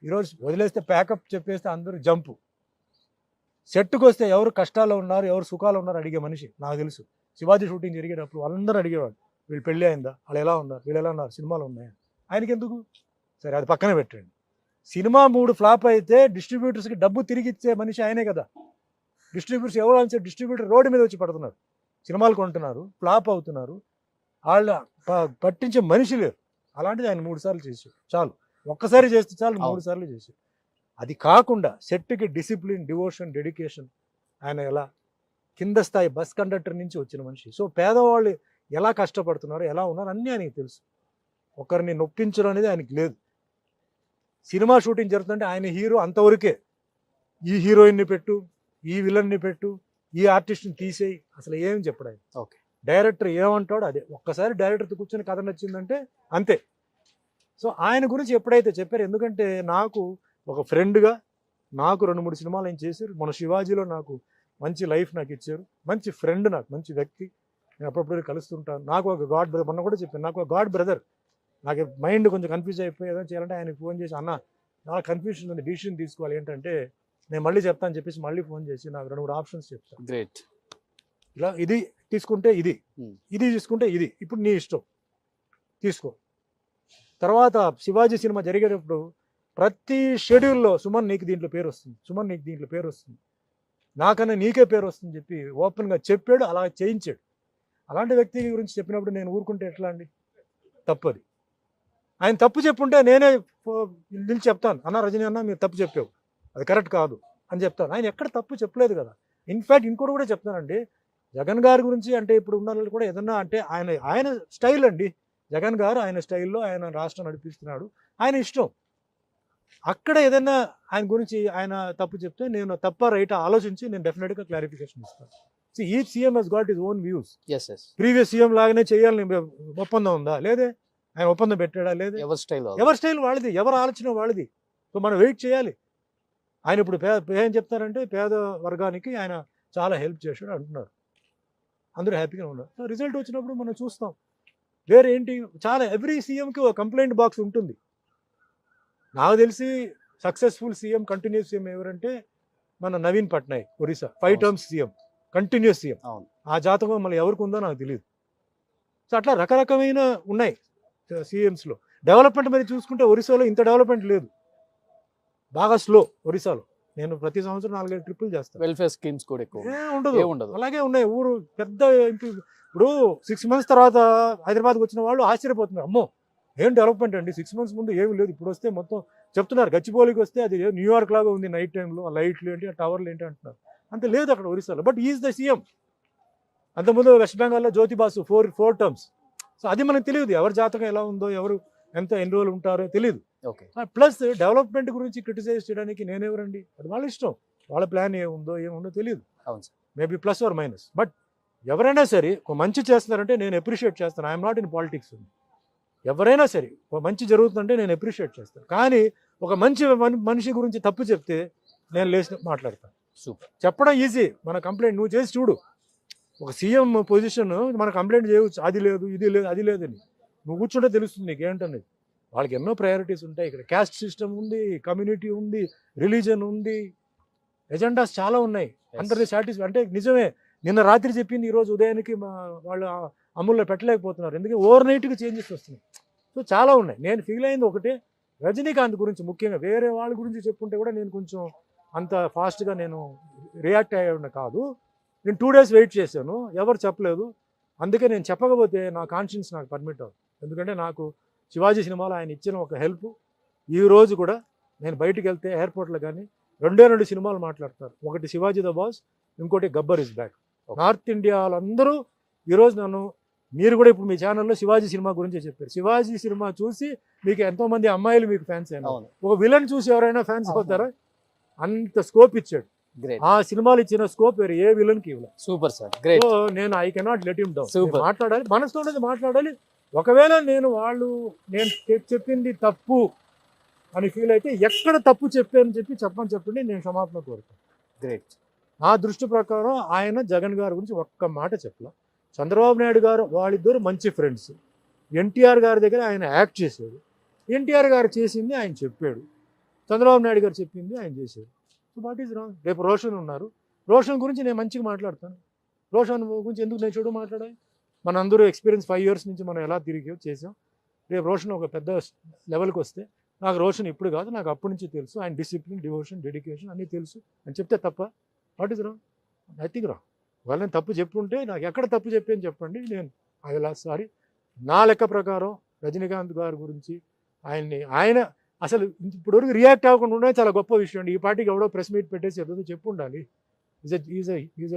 ఈరోజు వదిలేస్తే ప్యాకప్ చెప్పేస్తే అందరూ జంపు. సెట్కి వస్తే ఎవరు కష్టాల్లో ఉన్నారు, ఎవరు సుఖాలు ఉన్నారు అడిగే మనిషి నాకు తెలుసు. శివాజీ షూటింగ్ జరిగేటప్పుడు వాళ్ళందరూ అడిగేవాడు, వీళ్ళు పెళ్ళి అయిందా, వాళ్ళు ఎలా ఉన్నారు, వీళ్ళు ఎలా ఉన్నారు, సినిమాలు ఉన్నాయా. ఆయనకి ఎందుకు? సరే అది పక్కన పెట్టండి. సినిమా 3 ఫ్లాప్ అయితే డిస్ట్రిబ్యూటర్స్కి డబ్బు తిరిగి ఇచ్చే మనిషి ఆయనే కదా. డిస్ట్రిబ్యూటర్స్ ఎవరు అని డిస్ట్రిబ్యూటర్ రోడ్డు మీద వచ్చి పడుతున్నారు, సినిమాలు కొంటున్నారు, ఫ్లాప్ అవుతున్నారు, వాళ్ళ పట్టించే మనిషి లేరు. అలాంటిది ఆయన 3 సార్లు చేశాడు. చాలు, ఒక్కసారి చేస్తే చాలు, 3 సార్లు చేశాడు. అది కాకుండా సెట్కి డిసిప్లిన్, డివోషన్, డెడికేషన్. ఆయన ఎలా కింద స్థాయి బస్ కండక్టర్ నుంచి వచ్చిన మనిషి. సో పేదవాళ్ళు ఎలా కష్టపడుతున్నారు, ఎలా ఉన్నారు అన్నీ ఆయనకి తెలుసు. ఒకరిని నొప్పించడం అనేది ఆయనకి లేదు. సినిమా షూటింగ్ జరుగుతుంటే ఆయన హీరో అంతవరకే. ఈ హీరోయిన్ని పెట్టు, ఈ విలన్ని పెట్టు, ఈ ఆర్టిస్ట్ని తీసేయి, అసలు ఏం చెప్పడు ఆయన. ఓకే. డైరెక్టర్ ఏమంటాడో అదే. ఒక్కసారి డైరెక్టర్తో కూర్చొని కథ నచ్చిందంటే అంతే. సో ఆయన గురించి ఎప్పుడైతే చెప్పారు, ఎందుకంటే నాకు ఒక ఫ్రెండ్గా నాకు 2-3 సినిమాలు ఆయన చేశారు. మన శివాజీలో నాకు మంచి లైఫ్ నాకు ఇచ్చారు. మంచి ఫ్రెండ్, నాకు మంచి వ్యక్తి. నేను అప్పుడప్పుడు కలుస్తుంటాను. నాకు ఒక గాడ్ బ్రదర్, మొన్న కూడా చెప్పాను, నాకు ఒక గాడ్ బ్రదర్. నాకు మైండ్ కొంచెం కన్ఫ్యూజ్ అయిపోయి ఏదో చేయాలంటే ఆయనకు ఫోన్ చేసి, అన్న చాలా కన్ఫ్యూషన్ ఉంది, డిసిషన్ తీసుకోవాలి ఏంటంటే నేను మళ్ళీ చెప్తాను చెప్పేసి మళ్ళీ ఫోన్ చేసి నాకు 2-3 ఆప్షన్స్ చెప్తాను. గ్రేట్. ఇలా ఇది తీసుకుంటే ఇది, ఇది తీసుకుంటే ఇది, ఇప్పుడు నీ ఇష్టం తీసుకో. తర్వాత శివాజీ సినిమా జరిగేటప్పుడు ప్రతి షెడ్యూల్లో సుమన్ నీకు దీంట్లో పేరు వస్తుంది, సుమన్ నీకు దీంట్లో పేరు వస్తుంది, నాకన్నా నీకే పేరు వస్తుంది చెప్పి ఓపెన్గా చెప్పాడు, అలా చేయించాడు. అలాంటి వ్యక్తి గురించి చెప్పినప్పుడు నేను ఊరుకుంటే ఎట్లా అండి? తప్పది. ఆయన తప్పు చెప్పుంటే నేనే నిలిచి చెప్తాను, అన్న రజనీ అన్న మీరు తప్పు చెప్పావు, అది కరెక్ట్ కాదు అని చెప్తాను. ఆయన ఎక్కడ తప్పు చెప్పలేదు కదా. ఇన్ఫ్యాక్ట్ ఇంకోటి కూడా చెప్తానండి, జగన్ గారి గురించి అంటే ఇప్పుడు ఉన్న వాళ్ళు కూడా ఏదన్నా అంటే ఆయన స్టైల్ అండి. జగన్ గారు ఆయన స్టైల్లో ఆయన రాష్ట్రం నడిపిస్తున్నాడు, ఆయన ఇష్టం. అక్కడ ఏదైనా ఆయన గురించి ఆయన తప్పు చెప్తే నేను తప్ప రైట్ ఆలోచించి నేను డెఫినెట్గా క్లారిఫికేషన్ ఇస్తాను. So each CM he's got his own views. Previous CM లాగానే చేయాలని ఒప్పందం ఉందా? లేదే. ఆయన ఒప్పందం పెట్టాడా? లేదే. ఎవరి స్టైల్ వాళ్ళది, ఎవరి ఆలోచన వాళ్ళది. సో మనం వెయిట్ చేయాలి. ఆయన ఇప్పుడు ఏం చెప్తారంటే పేద వర్గానికి ఆయన చాలా హెల్ప్ చేశాడు అంటున్నారు, అందరూ హ్యాపీగా ఉన్నారు. సో రిజల్ట్ వచ్చినప్పుడు మనం చూస్తాం. వేరే ఏంటి, చాలా ఎవ్రీ సీఎంకి ఒక కంప్లైంట్ బాక్స్ ఉంటుంది. నాకు తెలిసి సక్సెస్ఫుల్ సీఎం, కంటిన్యూస్ సీఎం ఎవరంటే మన Naveen Patnaik, Orissa 5 terms CM, continuous CM. ఆ జాతకం మళ్ళీ ఎవరికి ఉందో నాకు తెలియదు. సో అట్లా రకరకమైన ఉన్నాయి సీఎంస్లో. డెవలప్మెంట్ మరి చూసుకుంటే ఒరిస్సాలో ఇంత డెవలప్మెంట్ లేదు, బాగా స్లో ఒరిస్సాలో. నేను ప్రతి సంవత్సరం 4-5 ట్రిప్పులు చేస్తాను. వెల్ఫేర్ స్కీమ్స్ కూడా ఎక్కువ ఉండదు, అలాగే ఉన్నాయి. ఊరు పెద్ద ఇప్పుడు 6 months తర్వాత హైదరాబాద్కి వచ్చిన వాళ్ళు ఆశ్చర్యపోతున్నారు, అమ్మో ఏం డెవలప్మెంట్ అండి, 6 months ముందు ఏమి లేదు, ఇప్పుడు వస్తే మొత్తం చెప్తున్నారు. గచ్చిబౌలికి వస్తే అది న్యూయార్క్ లాగా ఉంది నైట్ టైంలో, ఆ లైట్లు ఏంటి, ఆ టవర్లు ఏంటి అంటున్నారు. అంత లేదు అక్కడ ఒరిస్సాలో. But is the CM. అంతకుముందు వెస్ట్ బెంగాల్లో జ్యోతి బాసు 4 టర్మ్స్. సో అది మనకు తెలియదు, ఎవరి జాతకం ఎలా ఉందో, ఎవరు ఎన్ని రోజులు ఉంటారో తెలియదు. ప్లస్ డెవలప్మెంట్ గురించి క్రిటిసైజ్ చేయడానికి నేనెవరండి? అది వాళ్ళ ఇష్టం, వాళ్ళ ప్లాన్ ఏముందో తెలియదు. Maybe plus or minus. But ఎవరైనా సరే ఒక మంచి చేస్తున్నారంటే నేను అప్రిషియేట్ చేస్తాను. I'm not in politics. ఎవరైనా సరే ఒక మంచి జరుగుతుందంటే నేను అప్రిషియేట్ చేస్తాను. కానీ ఒక మంచి మనిషి గురించి తప్పు చెప్తే నేను లేచి మాట్లాడతాను. సూపర్. చెప్పడం ఈజీ, మన కంప్లైంట్ నువ్వు చేసి చూడు. ఒక సీఎం పొజిషన్ మన కంప్లైంట్ చేయవచ్చు, అది లేదు, ఇది లేదు, అది లేదని. నువ్వు కూర్చుంటే తెలుస్తుంది నీకు ఏంటనేది. వాళ్ళకి ఎన్నో ప్రయారిటీస్ ఉంటాయి. ఇక్కడ క్యాస్ట్ సిస్టమ్ ఉంది, కమ్యూనిటీ ఉంది, రిలీజన్ ఉంది, ఎజెండాస్ చాలా ఉన్నాయి. అందరినీ సాటిస్ఫై అంటే నిజమే. నిన్న రాత్రి చెప్పింది ఈరోజు ఉదయానికి వాళ్ళు అమల్లో పెట్టలేకపోతున్నారు. ఎందుకంటే ఓవర్ నైట్గా చేంజెస్ వస్తున్నాయి. సో చాలా ఉన్నాయి. నేను ఫీల్ అయింది ఒకటే, రజనీకాంత్ గురించి ముఖ్యంగా. వేరే వాళ్ళ గురించి చెప్పుకుంటే కూడా నేను కొంచెం అంత ఫాస్ట్గా నేను రియాక్ట్ అయ్యేవాడిని కాదు. నేను 2 days వెయిట్ చేశాను, ఎవరు చెప్పలేదు. అందుకే నేను చెప్పకపోతే నా కాన్షియన్స్ నాకు పర్మిట్ అవ్వదు. ఎందుకంటే నాకు శివాజీ సినిమాలో ఆయన ఇచ్చిన ఒక హెల్ప్ ఈ రోజు కూడా నేను బయటికి వెళ్తే ఎయిర్పోర్ట్లో కానీ 2 సినిమాలు మాట్లాడతారు. ఒకటి శివాజీ ద బాస్, ఇంకోటి Gabbar is back. North India వాళ్ళందరూ ఈరోజు నన్ను, మీరు కూడా ఇప్పుడు మీ ఛానల్లో శివాజీ సినిమా గురించి చెప్పారు. శివాజీ సినిమా చూసి మీకు ఎంతోమంది అమ్మాయిలు మీకు ఫ్యాన్స్ అయినా, ఒక విలన్ చూసి ఎవరైనా ఫ్యాన్స్ అవుతారా? అంత స్కోప్ ఇచ్చాడు. ఆ సినిమాలు ఇచ్చిన స్కోప్ వేరే ఏ విలన్కి ఇవ్వలేదు. Super sir, great. సో నేను I cannot let him down. Super. మాట్లాడాలి, మనసుతో ఉన్నది మాట్లాడాలి. ఒకవేళ నేను చెప్పింది తప్పు అని ఫీల్ అయితే ఎక్కడ తప్పు చెప్పానని చెప్పండి, నేను క్షమాపణ కోరుతాను. గ్రేట్. నా దృష్టి ప్రకారం ఆయన జగన్ గారి గురించి ఒక్క మాట చెప్పలా. చంద్రబాబు నాయుడు గారు వాళ్ళిద్దరు మంచి ఫ్రెండ్స్. ఎన్టీఆర్ గారి దగ్గర ఆయన యాక్ట్ చేశాడు. ఎన్టీఆర్ గారు చేసింది ఆయన చెప్పాడు, చంద్రబాబు నాయుడు గారు చెప్పింది ఆయన చేశాడు. So what is wrong? రేపు రోషన్ ఉన్నారు, రోషన్ గురించి నేను మంచిగా మాట్లాడతాను. రోషన్ గురించి ఎందుకు నేను చెడు మాట్లాడాలి? మనందరూ ఎక్స్పీరియన్స్ 5 years నుంచి మనం ఎలా తిరిగి చేసాం. రేపు రోషన్ ఒక పెద్ద లెవెల్కి వస్తే నాకు రోషన్ ఇప్పుడు కాదు, నాకు అప్పటి నుంచి తెలుసు. ఆయన డిసిప్లిన్, డివోషన్, డెడికేషన్ అన్నీ తెలుసు అని చెప్తే తప్ప? What is wrong? Nothing wrong. వాళ్ళు నేను తప్పు చెప్పుంటే నాకు ఎక్కడ తప్పు చెప్పని చెప్పండి, నేను ఐ విల్ సారీ. నా లెక్క ప్రకారం రజనీకాంత్ గారి గురించి ఆయన అసలు ఇప్పటివరకు రియాక్ట్ అవ్వకుండా ఉండడం చాలా గొప్ప విషయం అండి. ఈ పార్టీకి ఎవడో ప్రెస్ మీట్ పెట్టేసి ఏదో చెప్పు ఉండాలి. Is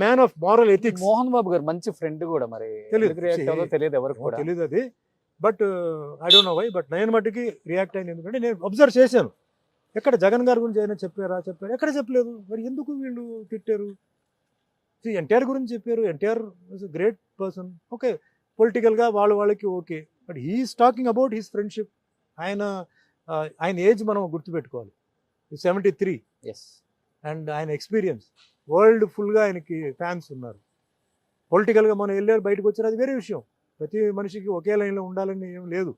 man of moral ethics. Mohan Babu garu మంచి ఫ్రెండ్ కూడా, మరి తెలియదు ఎవరికి కూడా. తెలియదు అది, but I don't know why. But నేను మట్టుకి రియాక్ట్ అయింది ఎందుకంటే నేను అబ్జర్వ్ చేశాను. ఎక్కడ జగన్ గారి గురించి అయినా చెప్పారు, ఎక్కడ చెప్పలేదు. మరి ఎందుకు వీళ్ళు తిట్టారు? ఎన్టీఆర్ గురించి చెప్పారు. NTR was a great person. Okay, పొలిటికల్గా వాళ్ళకి okay, but he's talking about his friendship. ఆయన ఏజ్ మనం గుర్తుపెట్టుకోవాలి, 73. ఎస్. అండ్ ఆయన ఎక్స్పీరియన్స్, వరల్డ్ ఫుల్గా ఆయనకి ఫ్యాన్స్ ఉన్నారు. పొలిటికల్గా మనం వెళ్ళారు, బయటకు వచ్చారు, అది వేరే విషయం. ప్రతి మనిషికి ఒకే లైన్లో ఉండాలని ఏం లేదు.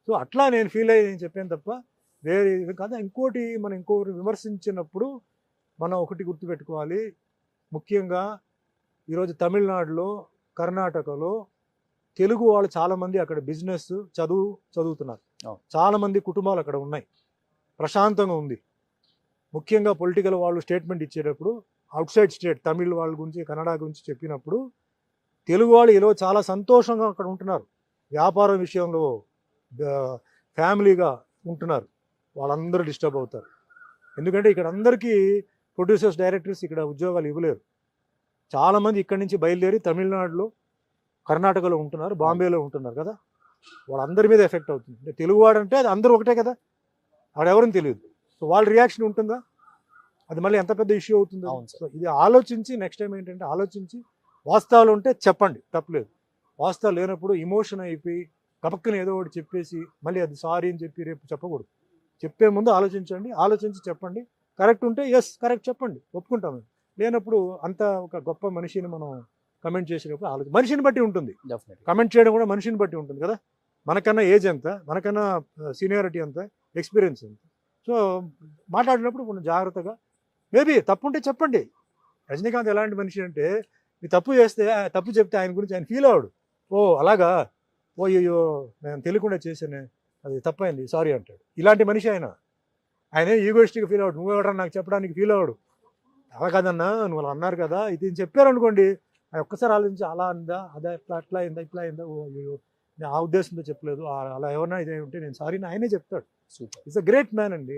సో అట్లా నేను ఫీల్ అయ్యి నేను చెప్పాను తప్ప వేరే కాదు. ఇంకొకటి విమర్శించినప్పుడు మనం ఒకటి గుర్తుపెట్టుకోవాలి. ముఖ్యంగా ఈరోజు తమిళనాడులో, కర్ణాటకలో తెలుగు వాళ్ళు చాలామంది అక్కడ బిజినెస్ చదువుతున్నారు. చాలామంది కుటుంబాలు అక్కడ ఉన్నాయి, ప్రశాంతంగా ఉంది. ముఖ్యంగా పొలిటికల్ వాళ్ళు స్టేట్మెంట్ ఇచ్చేటప్పుడు అవుట్ సైడ్ స్టేట్ తమిళ్ వాళ్ళ గురించి, కన్నడ గురించి చెప్పినప్పుడు తెలుగు వాళ్ళు ఈరోజు చాలా సంతోషంగా అక్కడ ఉంటున్నారు. వ్యాపారం విషయంలో ఫ్యామిలీగా ఉంటున్నారు. వాళ్ళందరూ డిస్టర్బ్ అవుతారు. ఎందుకంటే ఇక్కడ అందరికీ ప్రొడ్యూసర్స్, డైరెక్టర్స్ ఇక్కడ ఉద్యోగాలు ఇవ్వలేరు. చాలామంది ఇక్కడి నుంచి బయలుదేరి తమిళనాడులో, కర్ణాటకలో ఉంటున్నారు, బాంబేలో ఉంటున్నారు కదా. వాళ్ళందరి మీద ఎఫెక్ట్ అవుతుంది. అంటే తెలుగువాడు అంటే అది అందరూ ఒకటే కదా, ఆడెవరని తెలియదు. సో వాళ్ళ రియాక్షన్ ఉంటుందా? అది మళ్ళీ ఎంత పెద్ద ఇష్యూ అవుతుందో. సో ఇది ఆలోచించి నెక్స్ట్ టైం ఏంటంటే ఆలోచించి వాస్తవాలు ఉంటే చెప్పండి, తప్పలేదు. వాస్తవాలు లేనప్పుడు ఇమోషన్ అయిపోయి కపక్కన ఏదో ఒకటి చెప్పేసి మళ్ళీ అది సారీ అని చెప్పి రేపు చెప్పకూడదు. చెప్పే ముందు ఆలోచించండి, ఆలోచించి చెప్పండి. కరెక్ట్ ఉంటే ఎస్ కరెక్ట్ చెప్పండి, ఒప్పుకుంటాము. లేనప్పుడు అంత ఒక గొప్ప మనిషిని మనం కమెంట్ చేసినప్పుడు మనిషిని బట్టి ఉంటుంది. కమెంట్ చేయడం కూడా మనిషిని బట్టి ఉంటుంది కదా. మనకన్నా ఏజ్ ఎంత, మనకన్నా సీనియారిటీ ఎంత, ఎక్స్పీరియన్స్ ఎంత. సో మాట్లాడినప్పుడు కొంచెం జాగ్రత్తగా, మేబీ తప్పు ఉంటే చెప్పండి. రజనీకాంత్ ఎలాంటి మనిషి అంటే మీ తప్పు చేస్తే, తప్పు చెప్తే ఆయన గురించి ఆయన ఫీల్ అవ్వడు. ఓ అలాగా, ఓ అయ్యో నేను తెలియకుండా చేశానే, అది తప్పైంది, సారీ అంటాడు. ఇలాంటి మనిషి ఆయన ఈగోయిస్టిక్గా ఫీల్ అవ్వడు. నువ్వు ఎవడన్నా నాకు చెప్పడానికి ఫీల్ అవ్వడు. అలా కాదన్నా నువ్వు అలా అన్నారు కదా, ఇది చెప్పారనుకోండి, ఆయన ఒక్కసారి ఆలోచించి అలా అందా, అదే అట్లా అయిందా, ఇట్లా అయిందా, ఓ అయ్యో నేను ఆ ఉద్దేశంతో చెప్పలేదు, అలా ఎవరైనా ఇదే ఉంటే నేను సారీ ఆయనే చెప్తాడు. ఇట్స్ అ గ్రేట్ మ్యాన్ అండి,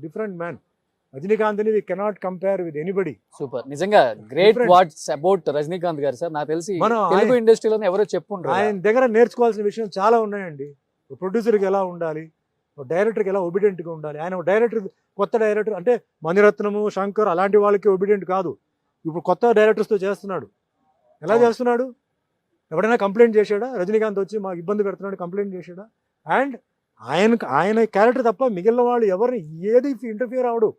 different man. Rajinikanth we cannot compare with anybody. Super, నిజంగా గ్రేట్ వాట్స్ అబౌట్ రజనీకాంత్ గారు సార్. నాకు తెలిసి తెలుగు ఇండస్ట్రీలో ఎవరో చెప్పుంటారు. ఆయన దగ్గర నేర్చుకోవాల్సిన విషయం చాలా ఉన్నాయండి. ప్రొడ్యూసర్కి ఎలా ఉండాలి, డైరెక్టర్కి ఎలా ఒబిడెంట్గా ఉండాలి. ఆయన డైరెక్టర్, కొత్త డైరెక్టర్ అంటే మణిరత్నము, శంకర్ అలాంటి వాళ్ళకి ఒబిడెంట్ కాదు. ఇప్పుడు కొత్త డైరెక్టర్స్తో చేస్తున్నాడు. ఎలా చేస్తున్నాడు? ఎవడైనా కంప్లైంట్ చేశాడా? రజనీకాంత్ వచ్చి మాకు ఇబ్బంది పెడుతున్నాడు కంప్లైంట్ చేశాడా? అండ్ ఆయన క్యారెక్టర్ తప్ప మిగిలిన వాళ్ళు ఎవరిని ఏది ఇంటర్ఫియర్ అవడు.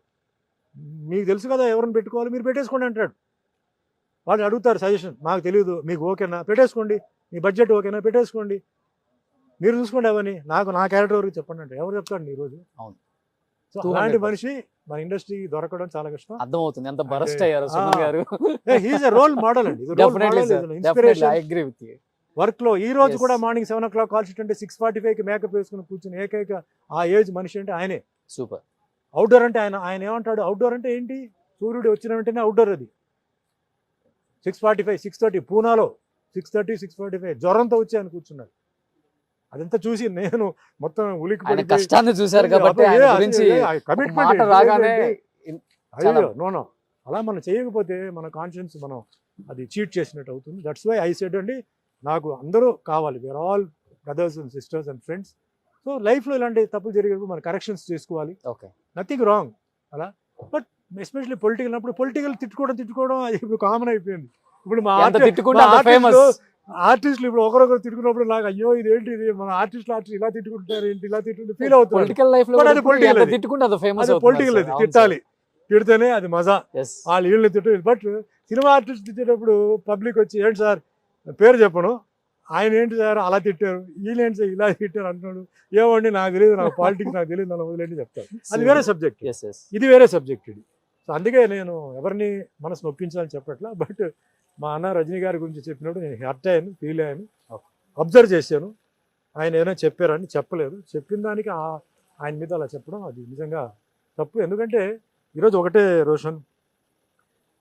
మీకు తెలుసు కదా ఎవరిని పెట్టుకోవాలి, మీరు పెట్టేసుకోండి అంటాడు. వాళ్ళు అడుగుతారు సజెషన్, మాకు తెలియదు, మీకు ఓకేనా పెట్టేసుకోండి, మీ బడ్జెట్ ఓకేనా పెట్టేసుకోండి, మీరు చూసుకోండి అవన్నీ, నా క్యారెక్టర్ వరకు చెప్పండి అంటే ఎవరు చెప్తాడు ఈరోజు? అవును. సో అలాంటి మనిషి మన ఇండస్ట్రీ దొరకడం చాలా కష్టం. అర్థమవుతుంది ఎంత బరస్ట్ అయ్యారు సుమన్ గారు. హీఈస్ ఎ రోల్ మోడల్ అండి, వర్క్ లో. ఈ రోజు కూడా మార్నింగ్ 7 o'clock కాల్ షీట్ అంటే 6:45కి మేకప్ వేసుకుని కూర్చుని ఏకైక ఆ ఏజ్ మనిషి అంటే ఆయనే. సూపర్. అవుట్డోర్ అంటే ఆయన ఏమంటాడు? అవుట్డోర్ అంటే ఏంటి? సూర్యుడు వచ్చిన వెంటనే అవుట్డోర్ అది. 6:45 6:30 పూనాలో 6:30 6:45 జ్వరంతో వచ్చి ఆయన కూర్చున్నారు. అదంతా చూసి నేను మొత్తం ఉలికి ఆయన కష్టాన్ని చూశారు కాబట్టి ఆయన గురించి మాట రాగానే చాలా- నో అలా మనం చేయకపోతే మన కాన్షియన్స్ మనం అది చీట్ చేసినట్టు అవుతుంది. దట్స్ వై ఐ సెడ్ అండి, నాకు అందరూ కావాలి, we're all brothers and sisters and friends. So లైఫ్లో ఇలాంటి తప్పులు జరిగేటప్పుడు మనం కరెక్షన్స్ చేసుకోవాలి, ఓకే నథింగ్ రాంగ్ అలా. బట్ ఎస్పెషల్లీ పొలిటికల్ అప్పుడు పొలిటికల్ తిట్టుకోవడం అది ఇప్పుడు కామన్ అయిపోయింది. ఇప్పుడు మా ఎంత తిట్టుకుంటే అంత ఫేమస్. ఆర్టిస్టులు ఇప్పుడు ఒకరొకరు తిట్టుకున్నప్పుడు నాకు అయ్యో ఇదేంటి ఇది, మన ఆర్టిస్టులు ఇలా తిట్టుకుంటారు ఏంటి, ఇలా తిట్టుకుంటే ఫీల్ అవుతుంది. పొలిటికల్ లైఫ్ లో But అది కూడా political ఎంత అది. తిట్టుకుంటే అది ఫేమస్ అది పొలిటికల్ అది, తిట్టాలి, తిడితేనే అది మజా. వాళ్ళు వీళ్ళని తిట్టు. బట్ సినిమా ఆర్టిస్ట్ తిట్టేటప్పుడు పబ్లిక్ వచ్చి ఏంటి సార్ పేరు చెప్పను, ఆయన ఏంటి సార్ అలా తిట్టారు, వీళ్ళేంటి సార్ ఇలా తిట్టారు అంటున్నాడు, ఏమండి నాకు తెలియదు, నాకు పాలిటిక్స్ నాకు తెలియదు, నన్ను వదిలేంటి చెప్తారు. అది వేరే సబ్జెక్ట్, ఇది వేరే సబ్జెక్ట్ ఇది. సో అందుకే నేను ఎవరిని మనసు నొప్పించాలని చెప్పట్లా. బట్ మా అన్న రజనీ గారి గురించి చెప్పినప్పుడు నేను హర్ట్ అయ్యాను, ఫీల్ అయ్యాను, అబ్జర్వ్ చేశాను. ఆయన ఏమైనా చెప్పారని చెప్పలేదు. చెప్పిన దానికి ఆయన మీద అలా చెప్పడం అది నిజంగా తప్పు. ఎందుకంటే ఈరోజు ఒకటే రోషన్,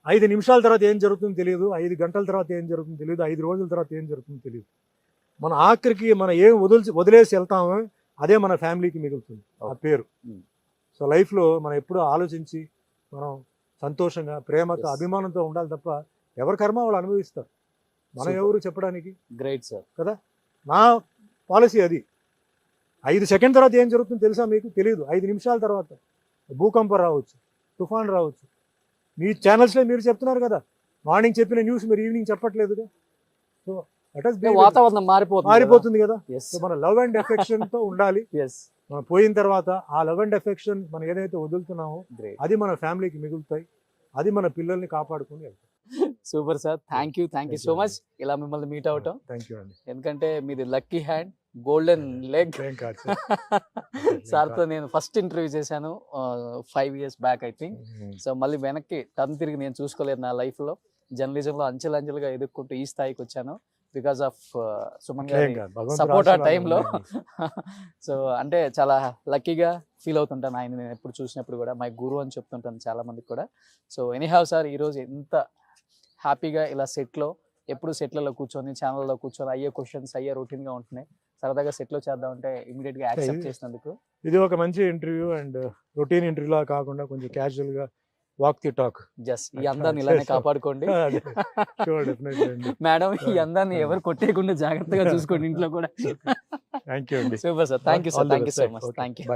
5 నిమిషాల తర్వాత ఏం జరుగుతుందో తెలియదు, 5 గంటల తర్వాత ఏం జరుగుతుందో తెలియదు, 5 రోజుల తర్వాత ఏం జరుగుతుందో తెలియదు. మన ఆఖరికి మనం ఏం వదిలేసి వెళ్తామో అదే మన ఫ్యామిలీకి మిగులుతుంది ఆ పేరు. సో లైఫ్లో మనం ఎప్పుడూ ఆలోచించి మనం సంతోషంగా, ప్రేమతో, అభిమానంతో ఉండాలి తప్ప ఎవరి కర్మ వాళ్ళు అనుభవిస్తారు, మనం ఎవరు చెప్పడానికి. గ్రేట్ సార్ కదా, నా పాలసీ అది. 5 సెకండ్ తర్వాత ఏం జరుగుతుందో తెలుసా మీకు? తెలియదు. 5 నిమిషాల తర్వాత భూకంపం రావచ్చు, తుఫాన్ రావచ్చు. మీ ఛానల్స్లో మీరు చెప్తున్నారు కదా, మార్నింగ్ చెప్పిన న్యూస్ మీరు ఈవినింగ్ చెప్పట్లేదుగా. సో వాతావరణం మారిపోతుంది కదా. Yes. సో మన లవ్ అండ్ ఎఫెక్షన్తో ఉండాలి. Yes. మనం పోయిన తర్వాత ఆ లవ్ అండ్ ఎఫెక్షన్ మనం ఏదైతే వదులుతున్నామో Great. అది మన ఫ్యామిలీకి మిగులుతాయి, అది మన పిల్లల్ని కాపాడుకుని వెళ్తాయి. Super sir, thank you so much ఇలా మిమ్మల్ని మీట్ అవటం. థ్యాంక్ యూ అండి. ఎందుకంటే మీది లక్కీ హ్యాండ్, గోల్డెన్ లెగ్. ఏం కాదు సార్తో నేను ఫస్ట్ ఇంటర్వ్యూ చేశాను 5 years back I think. So మళ్ళీ వెనక్కి టర్న్ తిరిగి నేను చూసుకోలేదు నా లైఫ్లో. జర్నలిజంలో అంచెలంచెలుగా ఎదుర్కొంటూ ఈ స్థాయికి వచ్చాను బికాస్ ఆఫ్ సుమన్ గారి సపోర్ట్ ఆ టైంలో. సో అంటే చాలా లక్కీగా ఫీల్ అవుతుంటాను ఆయన నేను ఎప్పుడు చూసినప్పుడు కూడా, మై గురు అని చెప్తుంటాను చాలా మందికి కూడా. సో ఎనీహావ్ సార్, ఈరోజు ఎంత హ్యాపీగా ఇలా ఎప్పుడు సెట్లలో కూర్చొని ఛానల్లో కూర్చొని అయ్యే క్వశ్చన్స్ అయ్యే రొటీన్గా ఉంటున్నాయి, సరదాగా సెట్లో చేద్దామంటే ఇమీడియట్గా యాక్సెప్ట్ చేసినందుకు. ఇది ఒక మంచి ఇంటర్వ్యూ అండ్ రొటీన్ ఇంటర్వ్యూలా కాకుండా కొంచెం క్యాజువల్గా వాక్ ది టాక్. జస్ట్ ఈ అందాన్ని ఇలానే కాపాడుకోండి మేడం. ఈ అందాన్ని ఎవరు కొట్టేయకుండా జాగ్రత్తగా చూసుకోండి ఇంట్లో కూడా. థ్యాంక్ యూ అండి. Super sir, thank you so much, thank you.